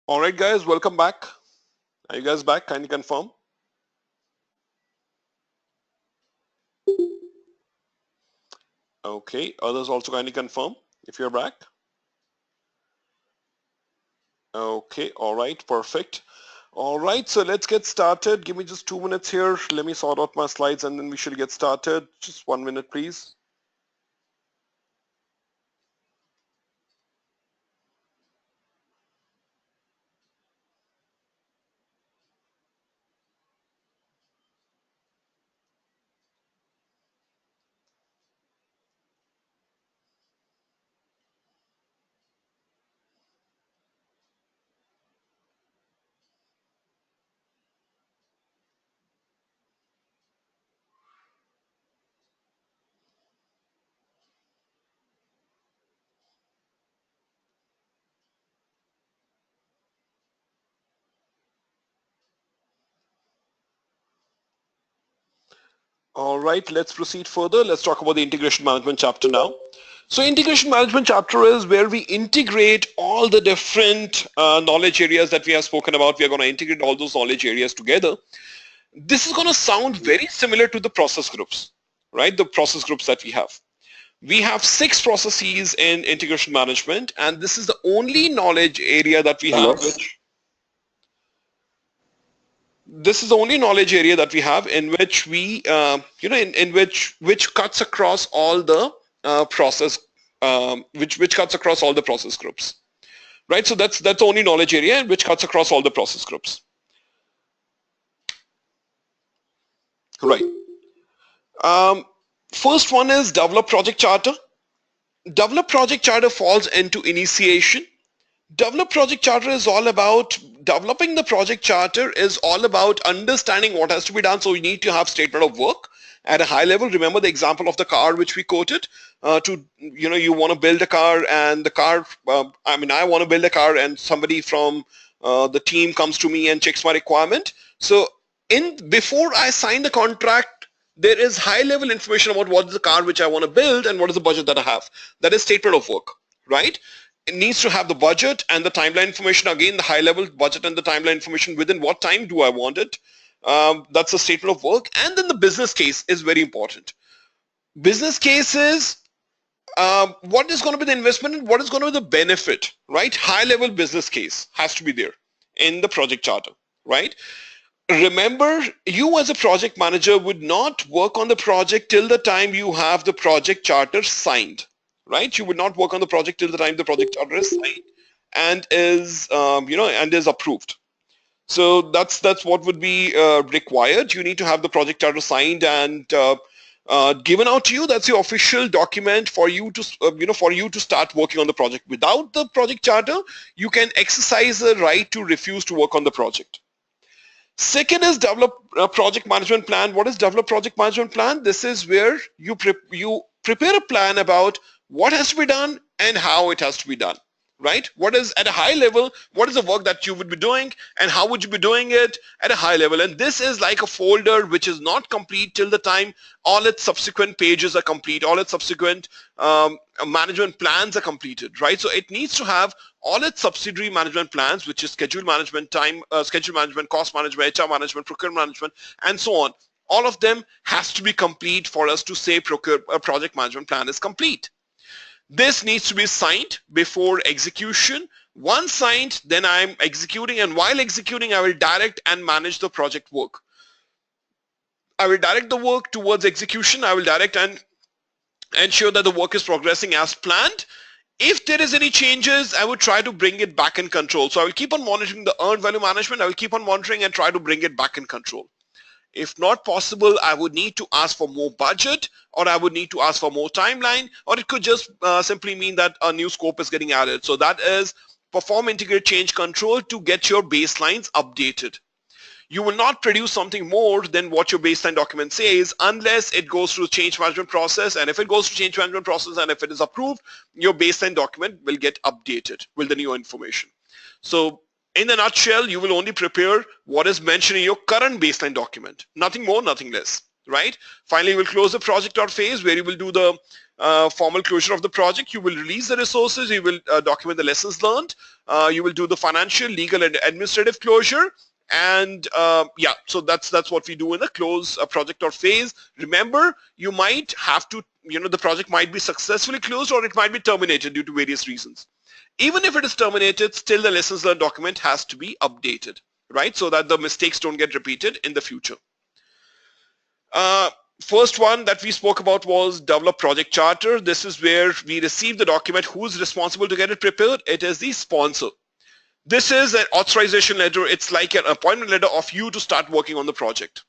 All right, guys, welcome back. Are you guys back? Kindly confirm. Okay, others also kindly confirm if you're back. Okay, all right, perfect. All right, so let's get started. Give me just 2 minutes here. Let me sort out my slides and then we should get started. Just 1 minute, please. All right, let's proceed further. Let's talk about the integration management chapter now. So integration management chapter is where we integrate all the different knowledge areas that we have spoken about. We are going to integrate all those knowledge areas together. This is going to sound very similar to the process groups, right? The process groups that we have. We have 6 processes in integration management, and this is the only knowledge area that we Hello. have, which this is the only knowledge area that we have in which we, in which cuts across all the process, which cuts across all the process groups, right? So that's the only knowledge area which cuts across all the process groups, right? Um, First one is develop project charter. Develop project charter falls into initiation. Develop project charter is all about developing the project charter is all about understanding what has to be done. So you need to have statement of work at a high level. Remember the example of the car which we quoted. You want to build a car and the car. I want to build a car and somebody from the team comes to me and checks my requirement. So before I sign the contract, there is high level information about what is the car which I want to build and what is the budget that I have. That is statement of work, right? It needs to have the budget and the timeline information. Again, the high level budget and the timeline information. Within what time do I want it? That's a statement of work. And then the business case is very important. Business case is what is going to be the investment and what is going to be the benefit, right? High level business case has to be there in the project charter, right? Remember, you as a project manager would not work on the project till the time you have the project charter signed, right? You would not work on the project till the time the project charter is signed and is, and is approved. So that's what would be required. You need to have the project charter signed and given out to you. That's your official document for you to, for you to start working on the project. Without the project charter, you can exercise the right to refuse to work on the project. Second is develop a project management plan. What is develop project management plan? This is where you prepare a plan about what has to be done and how it has to be done, right? What is at a high level, what is the work that you would be doing and how would you be doing it at a high level? And this is like a folder which is not complete till the time all its subsequent pages are complete, all its subsequent management plans are completed, right? So it needs to have all its subsidiary management plans, which is schedule management, schedule management, cost management, HR management, procurement management, and so on. All of them has to be complete for us to say project management plan is complete. This needs to be signed before execution. Once signed, then I'm executing, and while executing, I will direct and manage the project work. I will direct the work towards execution. I will direct and ensure that the work is progressing as planned. If there is any changes, I would try to bring it back in control. So I will keep on monitoring the earned value management. I will keep on monitoring and try to bring it back in control. If not possible, I would need to ask for more budget, or I would need to ask for more timeline, or it could just simply mean that a new scope is getting added. So that is perform integrate change control to get your baselines updated. You will not produce something more than what your baseline document says unless it goes through change management process. And if it goes through change management process and if it is approved, your baseline document will get updated with the new information. So in a nutshell, you will only prepare what is mentioned in your current baseline document. Nothing more, nothing less, right? Finally, you will close the project or phase where you will do the formal closure of the project. You will release the resources. You will document the lessons learned. You will do the financial, legal, and administrative closure. And yeah, so that's what we do in a close project or phase. Remember, you might have to, the project might be successfully closed or it might be terminated due to various reasons. Even if it is terminated, still the lessons learned document has to be updated, right? So that the mistakes don't get repeated in the future. First one that we spoke about was develop project charter. This is where we receive the document. Who's responsible to get it prepared? It is the sponsor. This is an authorization letter. It's like an appointment letter of you to start working on the project.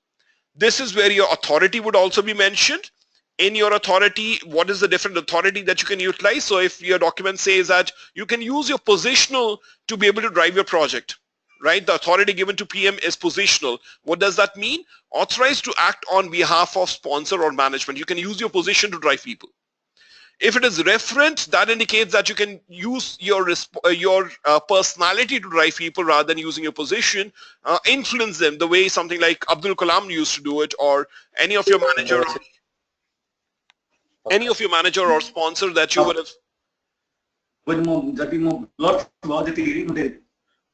This is where your authority would also be mentioned. In your authority, what is the different authority that you can utilize? So if your document says that you can use your positional to be able to drive your project, right? The authority given to PM is positional. What does that mean? Authorized to act on behalf of sponsor or management. You can use your position to drive people. If it is referent, that indicates that you can use your personality to drive people rather than using your position, influence them the way something like Abdul Kalam used to do it, or any of your manager or sponsor that you would have.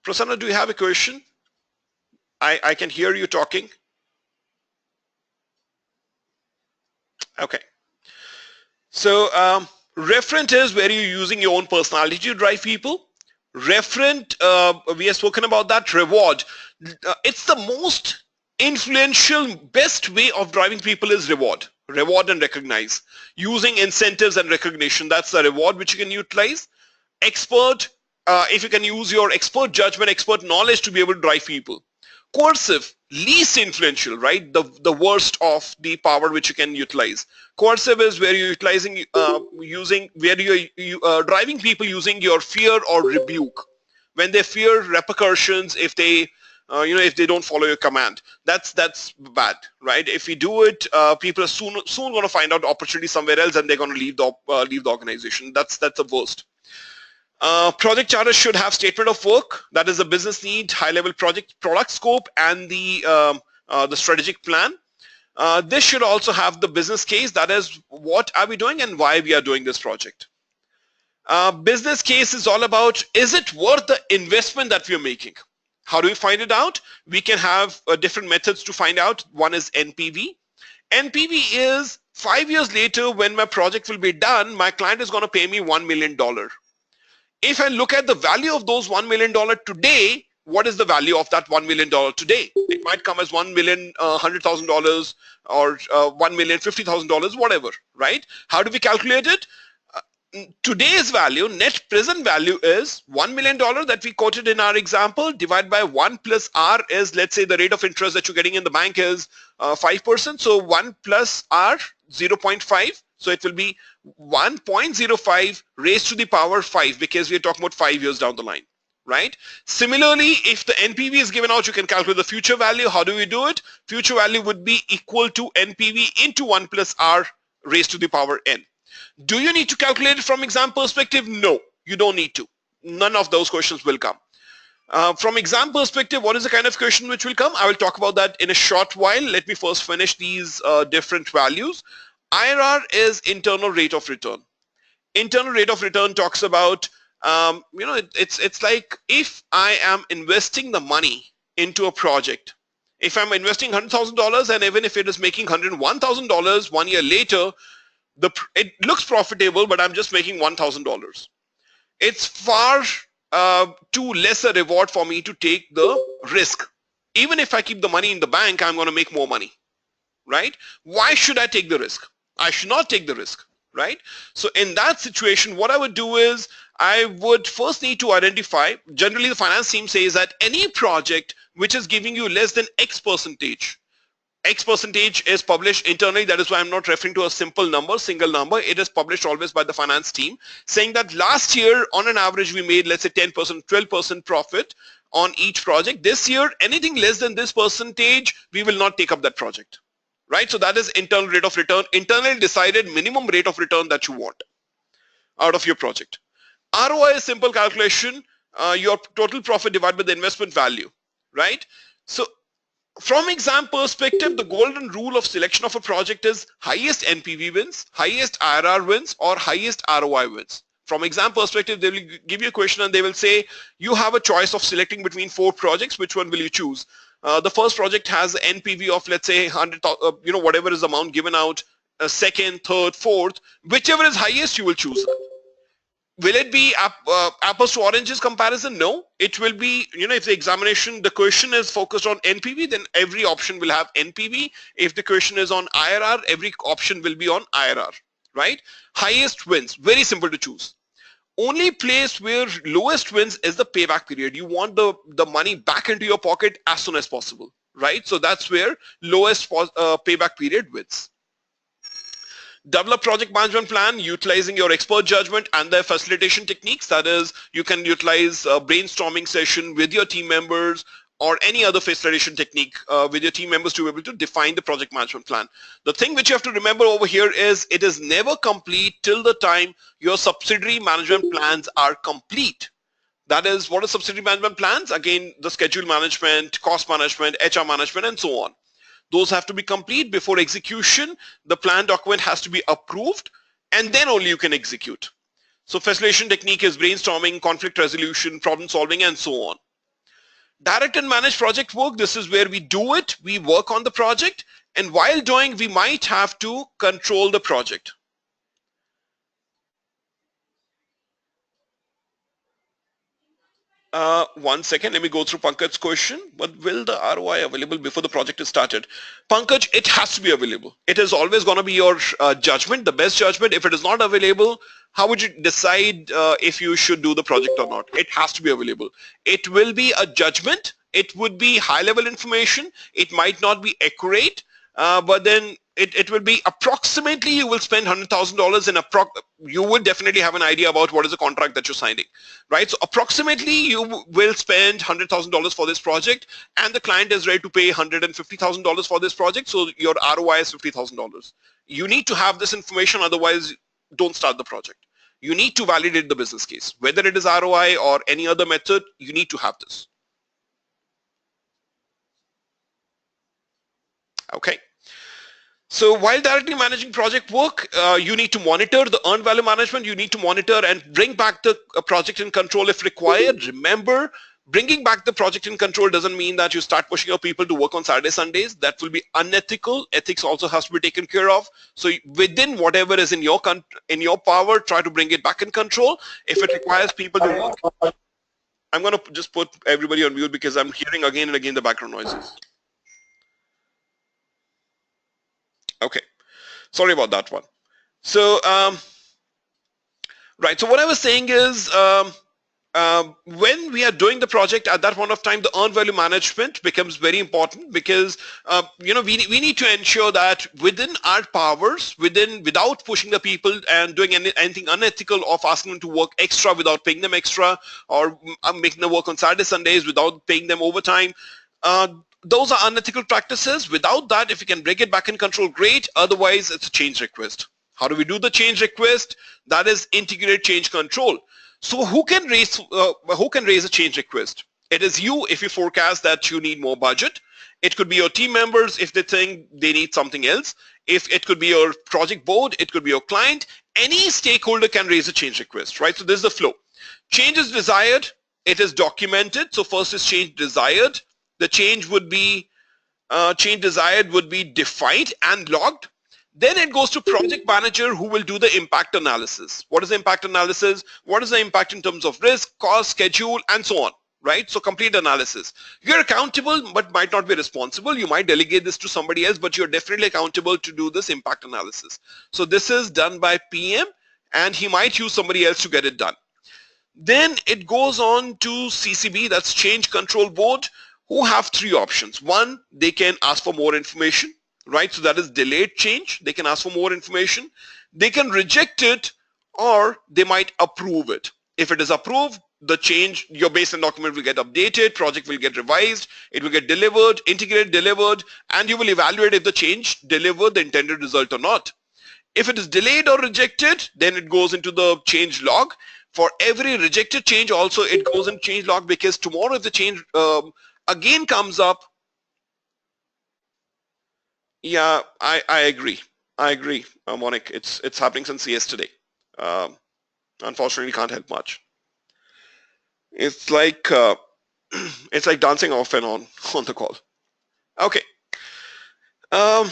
Prasanna, do you have a question? I can hear you talking. Okay. So referent is where you're using your own personality to drive people. Referent, we have spoken about that. Reward, it's the most influential, best way of driving people is reward and recognize. Using incentives and recognition, that's the reward which you can utilize. Expert, if you can use your expert judgment, expert knowledge to be able to drive people. Coercive, least influential, right? The worst of the power which you can utilize. Coercive is where you're utilizing, where you're driving people using your fear or rebuke. When they fear repercussions if they, if they don't follow your command. That's bad, right? If we do it, people are soon going to find out opportunity somewhere else and they're going to leave the organization. That's the worst. Project charter should have statement of work, that is the business need, high-level product scope, and the strategic plan. This should also have the business case, that is what are we doing and why we are doing this project. Business case is all about, is it worth the investment that we are making? How do we find it out? We can have different methods to find out. One is NPV. NPV is 5 years later when my project will be done, my client is going to pay me $1 million. If I look at the value of those $1 million today, what is the value of that $1 million today? It might come as $1,100,000 or $1,050,000, whatever, right? How do we calculate it? Today's value, net present value, is $1 million that we quoted in our example, divided by 1 plus R is, let's say the rate of interest that you're getting in the bank is 5%. So 1 plus R, 0.5. So it will be 1.05 raised to the power 5, because we are talking about 5 years down the line, right? Similarly, if the NPV is given out, you can calculate the future value. How do we do it? Future value would be equal to NPV into 1 plus R raised to the power N. Do you need to calculate it from exam perspective? No, you don't need to. None of those questions will come. From exam perspective, what is the kind of question which will come? I will talk about that in a short while. Let me first finish these different values. IRR is internal rate of return. Internal rate of return talks about, it's like if I am investing the money into a project, if I'm investing $100,000 and even if it is making $101,000 1 year later, it looks profitable, but I'm just making $1,000. It's far too less a reward for me to take the risk. Even if I keep the money in the bank, I'm going to make more money, right? Why should I take the risk? I should not take the risk, right? So in that situation, what I would do is I would first need to identify, generally the finance team says that any project which is giving you less than X percentage is published internally. That is why I'm not referring to a simple number, single number. It is published always by the finance team, saying that last year on an average we made, let's say 10%, 12% profit on each project. This year, anything less than this percentage, we will not take up that project, right? So that is internal rate of return, internally decided minimum rate of return that you want out of your project. ROI is simple calculation, your total profit divided by the investment value, right? So From exam perspective, the golden rule of selection of a project is highest NPV wins, highest IRR wins, or highest ROI wins. From exam perspective, they will give you a question and they will say, you have a choice of selecting between 4 projects. Which one will you choose? The first project has an NPV of, let's say, 100, whatever is the amount given out, second, third, fourth, whichever is highest, you will choose. Will it be apples to oranges comparison? No, it will be, if the examination, the question is focused on NPV, then every option will have NPV. If the question is on IRR, every option will be on IRR, right? Highest wins, very simple to choose. Only place where lowest wins is the payback period. You want the money back into your pocket as soon as possible, right? So that's where lowest payback period wins. Develop project management plan utilizing your expert judgment and their facilitation techniques. That is, you can utilize a brainstorming session with your team members or any other facilitation technique with your team members to be able to define the project management plan. The thing which you have to remember over here is it is never complete till the time your subsidiary management plans are complete. That is, what are subsidiary management plans? Again, the schedule management, cost management, HR management, and so on. Those have to be complete before execution. The plan document has to be approved, and then only you can execute. So facilitation technique is brainstorming, conflict resolution, problem solving, and so on. Direct and manage project work. This is where we do it. We work on the project, and while doing, we might have to control the project. One second, let me go through Pankaj's question. But will the ROI available before the project is started? Pankaj, it has to be available. It is always going to be your judgment, the best judgment. If it is not available, how would you decide if you should do the project or not? It has to be available. It will be a judgment. It would be high-level information. It might not be accurate, but then it will be approximately, you will spend $100,000 in you will definitely have an idea about what is the contract that you're signing, right? So approximately you will spend $100,000 for this project, and the client is ready to pay $150,000 for this project. So your ROI is $50,000. You need to have this information, otherwise don't start the project. You need to validate the business case. Whether it is ROI or any other method, you need to have this. Okay. So while directly managing project work, you need to monitor the earned value management. You need to monitor and bring back the project in control if required. Remember, bringing back the project in control doesn't mean that you start pushing your people to work on Saturday, Sundays. That will be unethical. Ethics also has to be taken care of. So within whatever is in your power, try to bring it back in control. If it requires people to work, I'm going to just put everybody on mute because I'm hearing again and again the background noises. Okay, sorry about that one. So, right, so what I was saying is when we are doing the project at that point of time, the earned value management becomes very important because, we need to ensure that within our powers, without pushing the people and doing anything unethical of asking them to work extra without paying them extra, or making them work on Saturday, Sundays without paying them overtime. Those are unethical practices. Without that, if you can bring it back in control, great. Otherwise, it's a change request. How do we do the change request? That is integrated change control. So who can raise a change request? It is you if you forecast that you need more budget. It could be your team members if they think they need something else. If it could be your project board, it could be your client. Any stakeholder can raise a change request, right? So this is the flow. Change is desired. It is documented. So first is change desired. The change would be change desired would be defined and logged. Then it goes to project manager who will do the impact analysis. What is the impact analysis? What is the impact in terms of risk, cost, schedule, and so on, right? So complete analysis. You're accountable but might not be responsible. You might delegate this to somebody else, but you're definitely accountable to do this impact analysis. So this is done by PM, and he might use somebody else to get it done. Then it goes on to CCB, that's Change Control Board, who have 3 options. One, they can ask for more information, right? So that is delayed change. They can ask for more information. They can reject it, or they might approve it. If it is approved, the change, your baseline document will get updated, project will get revised, it will get delivered, integrated, delivered, and you will evaluate if the change delivered the intended result or not. If it is delayed or rejected, then it goes into the change log. For every rejected change also, it goes in change log, because tomorrow if the change again comes up, Yeah, I agree. I agree, Monique. It's happening since yesterday. Um, Unfortunately, can't help much. It's like it's like dancing off and on the call. Okay. Um,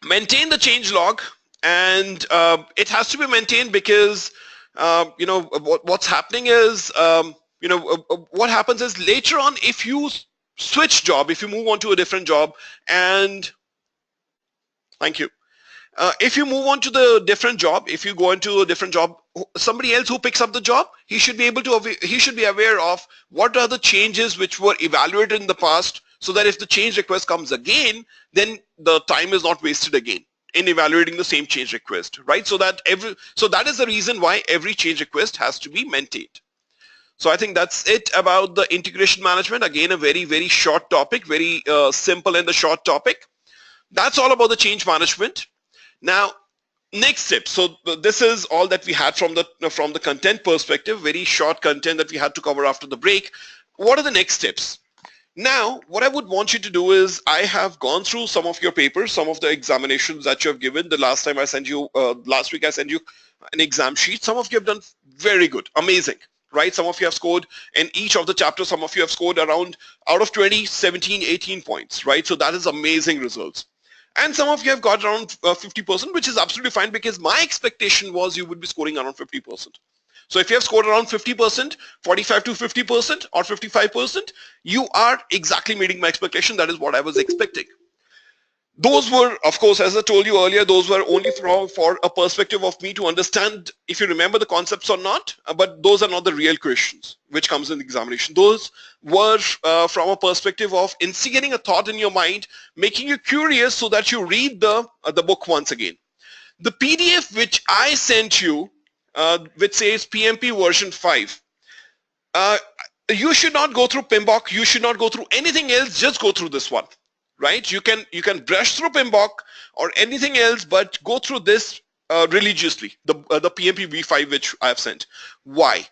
Maintain the change log, and it has to be maintained because what's happening is what happens is later on if you switch job, if you move on to a different job, and thank you. If you move on to the different job, if you go into a different job, somebody else who picks up the job, he should be aware of what are the changes which were evaluated in the past, so that if the change request comes again, then the time is not wasted again in evaluating the same change request, right? So that is the reason why every change request has to be maintained. So I think that's it about the integration management. Again, a very, very short topic, very simple and the short topic. That's all about the change management. Now, next step. So this is all that we had from the content perspective, very short content that we had to cover after the break. What are the next steps? Now, what I would want you to do is, I have gone through some of your papers, some of the examinations that you have given. The last time I sent you, last week I sent you an exam sheet. Some of you have done very good, amazing, right? Some of you have scored in each of the chapters. Some of you have scored around, out of 20, 17, 18 points, right? So that is amazing results. And some of you have got around 50%, which is absolutely fine, because my expectation was you would be scoring around 50%. So if you have scored around 50%, 45 to 50% or 55%, you are exactly meeting my expectation. That is what I was expecting. Those were, of course, as I told you earlier, those were only for a perspective of me to understand if you remember the concepts or not, but those are not the real questions which comes in the examination. Those were from a perspective of instigating a thought in your mind, making you curious so that you read the book once again. The PDF which I sent you, which says PMP version 5, you should not go through PMBOK, you should not go through anything else, just go through this one. Right? You can brush through PMBOK or anything else, but go through this religiously, the PMP V5 which I have sent. Why?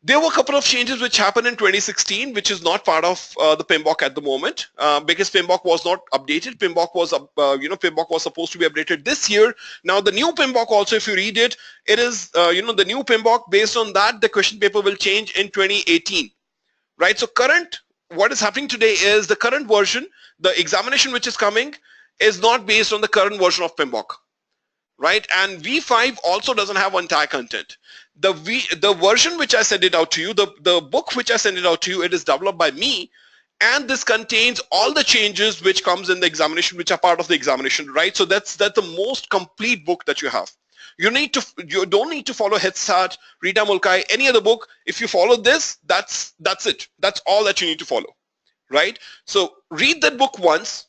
There were a couple of changes which happened in 2016, which is not part of the PMBOK at the moment, because PMBOK was not updated. PMBOK was, PMBOK was supposed to be updated this year. Now the new PMBOK also, if you read it, it is, the new PMBOK. Based on that, the question paper will change in 2018, right? So what is happening today is the current version, the examination which is coming, is not based on the current version of PMBOK, right? And V5 also doesn't have entire content. The version which I sent it out to you, the book which I sent it out to you, it is developed by me, and this contains all the changes which comes in the examination, which are part of the examination, right? So that's the most complete book that you have. You don't need to follow Head Start, Rita Mulcahy, any other book. If you follow this, that's it. That's all that you need to follow, right? So read that book once,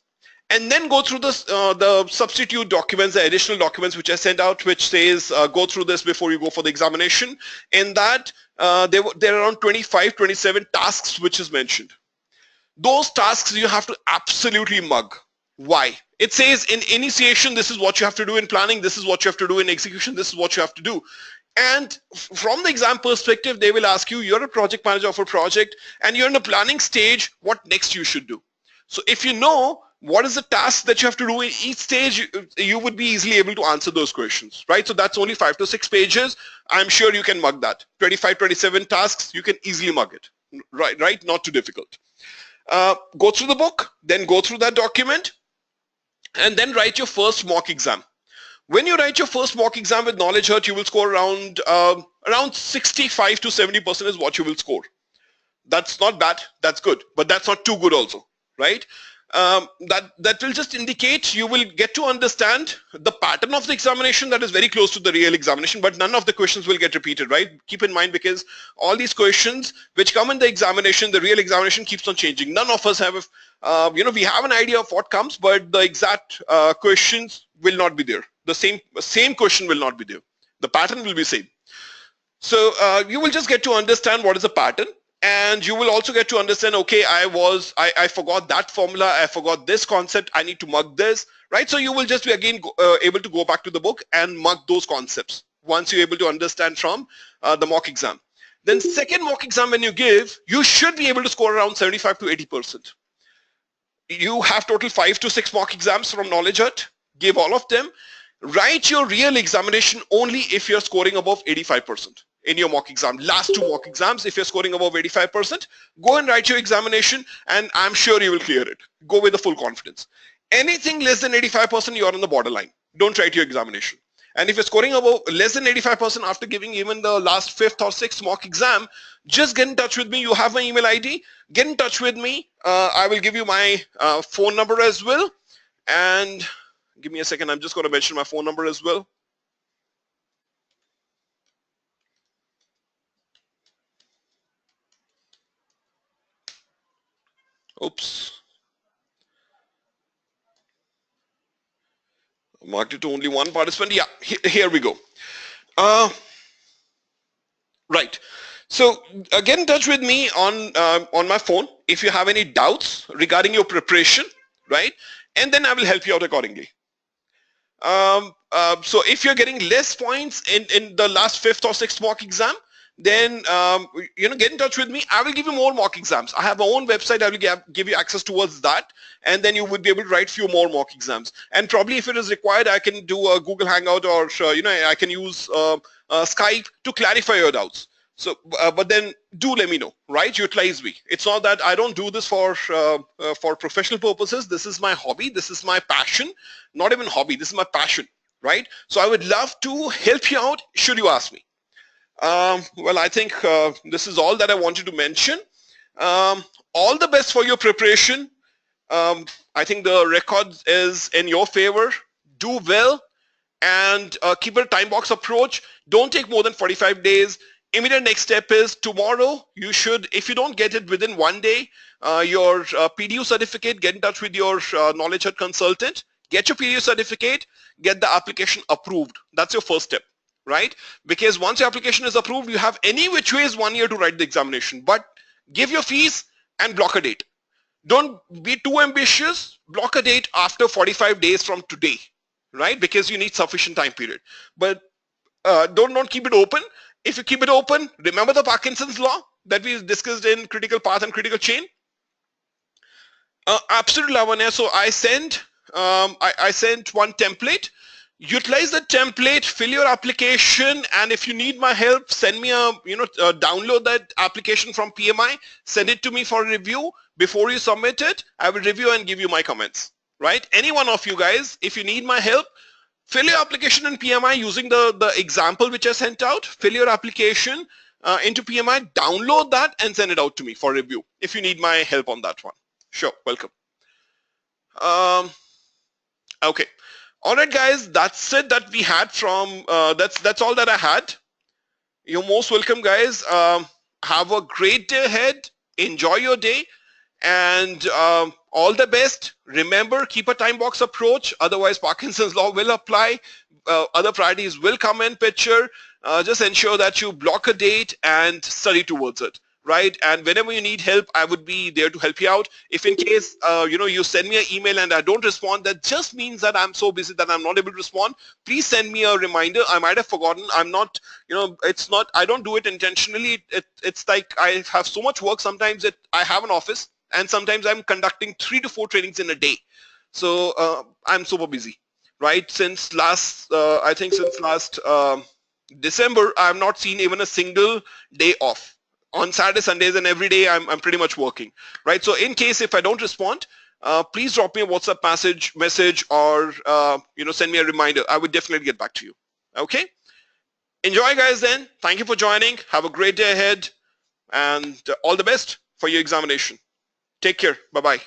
and then go through this, the substitute documents, the additional documents which I sent out, which says go through this before you go for the examination. In that, there are around 25, 27 tasks which is mentioned. Those tasks you have to absolutely mug. Why? It says in initiation, this is what you have to do. In planning, this is what you have to do. In execution, this is what you have to do. And from the exam perspective, they will ask you, you're a project manager of a project and you're in the planning stage, what next you should do. So if you know what is the task that you have to do in each stage, you would be easily able to answer those questions, right? So that's only 5 to 6 pages. I'm sure you can mug that. 25, 27 tasks, you can easily mug it, right? Not too difficult. Go through the book, then go through that document, and then write your first mock exam. When you write your first mock exam with Knowledge Hurt, you will score around 65 to 70% is what you will score. That's not bad, that's good, but that's not too good also, right? That will just indicate you will get to understand the pattern of the examination that is very close to the real examination, but none of the questions will get repeated, right? Keep in mind, because all these questions which come in the examination, the real examination keeps on changing. None of us have, we have an idea of what comes, but the exact questions will not be there. The same question will not be there. The pattern will be same. So you will just get to understand what is the pattern. And you will also get to understand, okay, I forgot that formula, I forgot this concept, I need to mug this, right? So you will just be again able to go back to the book and mug those concepts once you're able to understand from the mock exam. Then second mock exam when you give, you should be able to score around 75 to 80%. you have total 5 to 6 mock exams from Knowledge Hut. Give all of them. Write your real examination only if you're scoring above 85% in your mock exam. Last 2 mock exams, if you're scoring above 85%, go and write your examination and I'm sure you will clear it. Go with the full confidence. Anything less than 85%, you're on the borderline. Don't write your examination. And if you're scoring above less than 85% after giving even the last 5th or 6th mock exam, just get in touch with me. You have my email ID. Get in touch with me. I will give you my phone number as well. And give me a second. I'm just going to mention my phone number as well. Oops. Marked it to only one participant. Yeah, here we go. Right. So get in touch with me on my phone if you have any doubts regarding your preparation, right? And then I will help you out accordingly. So if you're getting less points in the last 5th or 6th mock exam, then get in touch with me. I will give you more mock exams. I have my own website. I will give you access towards that, and then you would be able to write few more mock exams. And probably if it is required, I can do a Google Hangout, or I can use Skype to clarify your doubts. So, but then do let me know, right? Utilize me. It's not that I don't do this for professional purposes. This is my hobby. This is my passion. Not even hobby. This is my passion, right? So I would love to help you out should you ask me. Well, I think this is all that I wanted to mention. All the best for your preparation. I think the record is in your favor. Do well and keep a time box approach. Don't take more than 45 days. Immediate next step is tomorrow. You should, if you don't get it within 1 day, your PDU certificate, get in touch with your Knowledge Hut consultant, get your PDU certificate, get the application approved. That's your first step, right? Because once your application is approved, you have any which ways 1 year to write the examination. But give your fees and block a date. Don't be too ambitious. Block a date after 45 days from today, right? Because you need sufficient time period. But don't keep it open. If you keep it open, remember the Parkinson's law that we discussed in critical path and critical chain? Absolutely, Lavanya. So I sent one template. Utilize the template, fill your application, and if you need my help, send me download that application from PMI, send it to me for review. Before you submit it, I will review and give you my comments, right? Any one of you guys, if you need my help, fill your application in PMI using the example which I sent out. Fill your application into PMI, download that and send it out to me for review if you need my help on that one. Sure, welcome. Okay. All right, guys, that's it that we had from, that's all that I had. You're most welcome, guys. Have a great day ahead. Enjoy your day. And all the best. Remember, keep a time box approach. Otherwise, Parkinson's law will apply. Other priorities will come in picture. Just ensure that you block a date and study towards it, right? And whenever you need help, I would be there to help you out. If in case, you send me an email and I don't respond, that just means that I'm so busy that I'm not able to respond. Please send me a reminder. I might have forgotten. I'm not, it's not, I don't do it intentionally. It's like I have so much work. Sometimes I have an office, and sometimes I'm conducting 3 to 4 trainings in a day. So I'm super busy, right? Since last, I think since last December, I've not seen even a single day off. On Saturday, Sundays, and every day I'm pretty much working, right? So in case if I don't respond, please drop me a WhatsApp message or send me a reminder. I would definitely get back to you. Okay? Enjoy, guys, then. Thank you for joining. Have a great day ahead, and all the best for your examination. Take care. Bye-bye.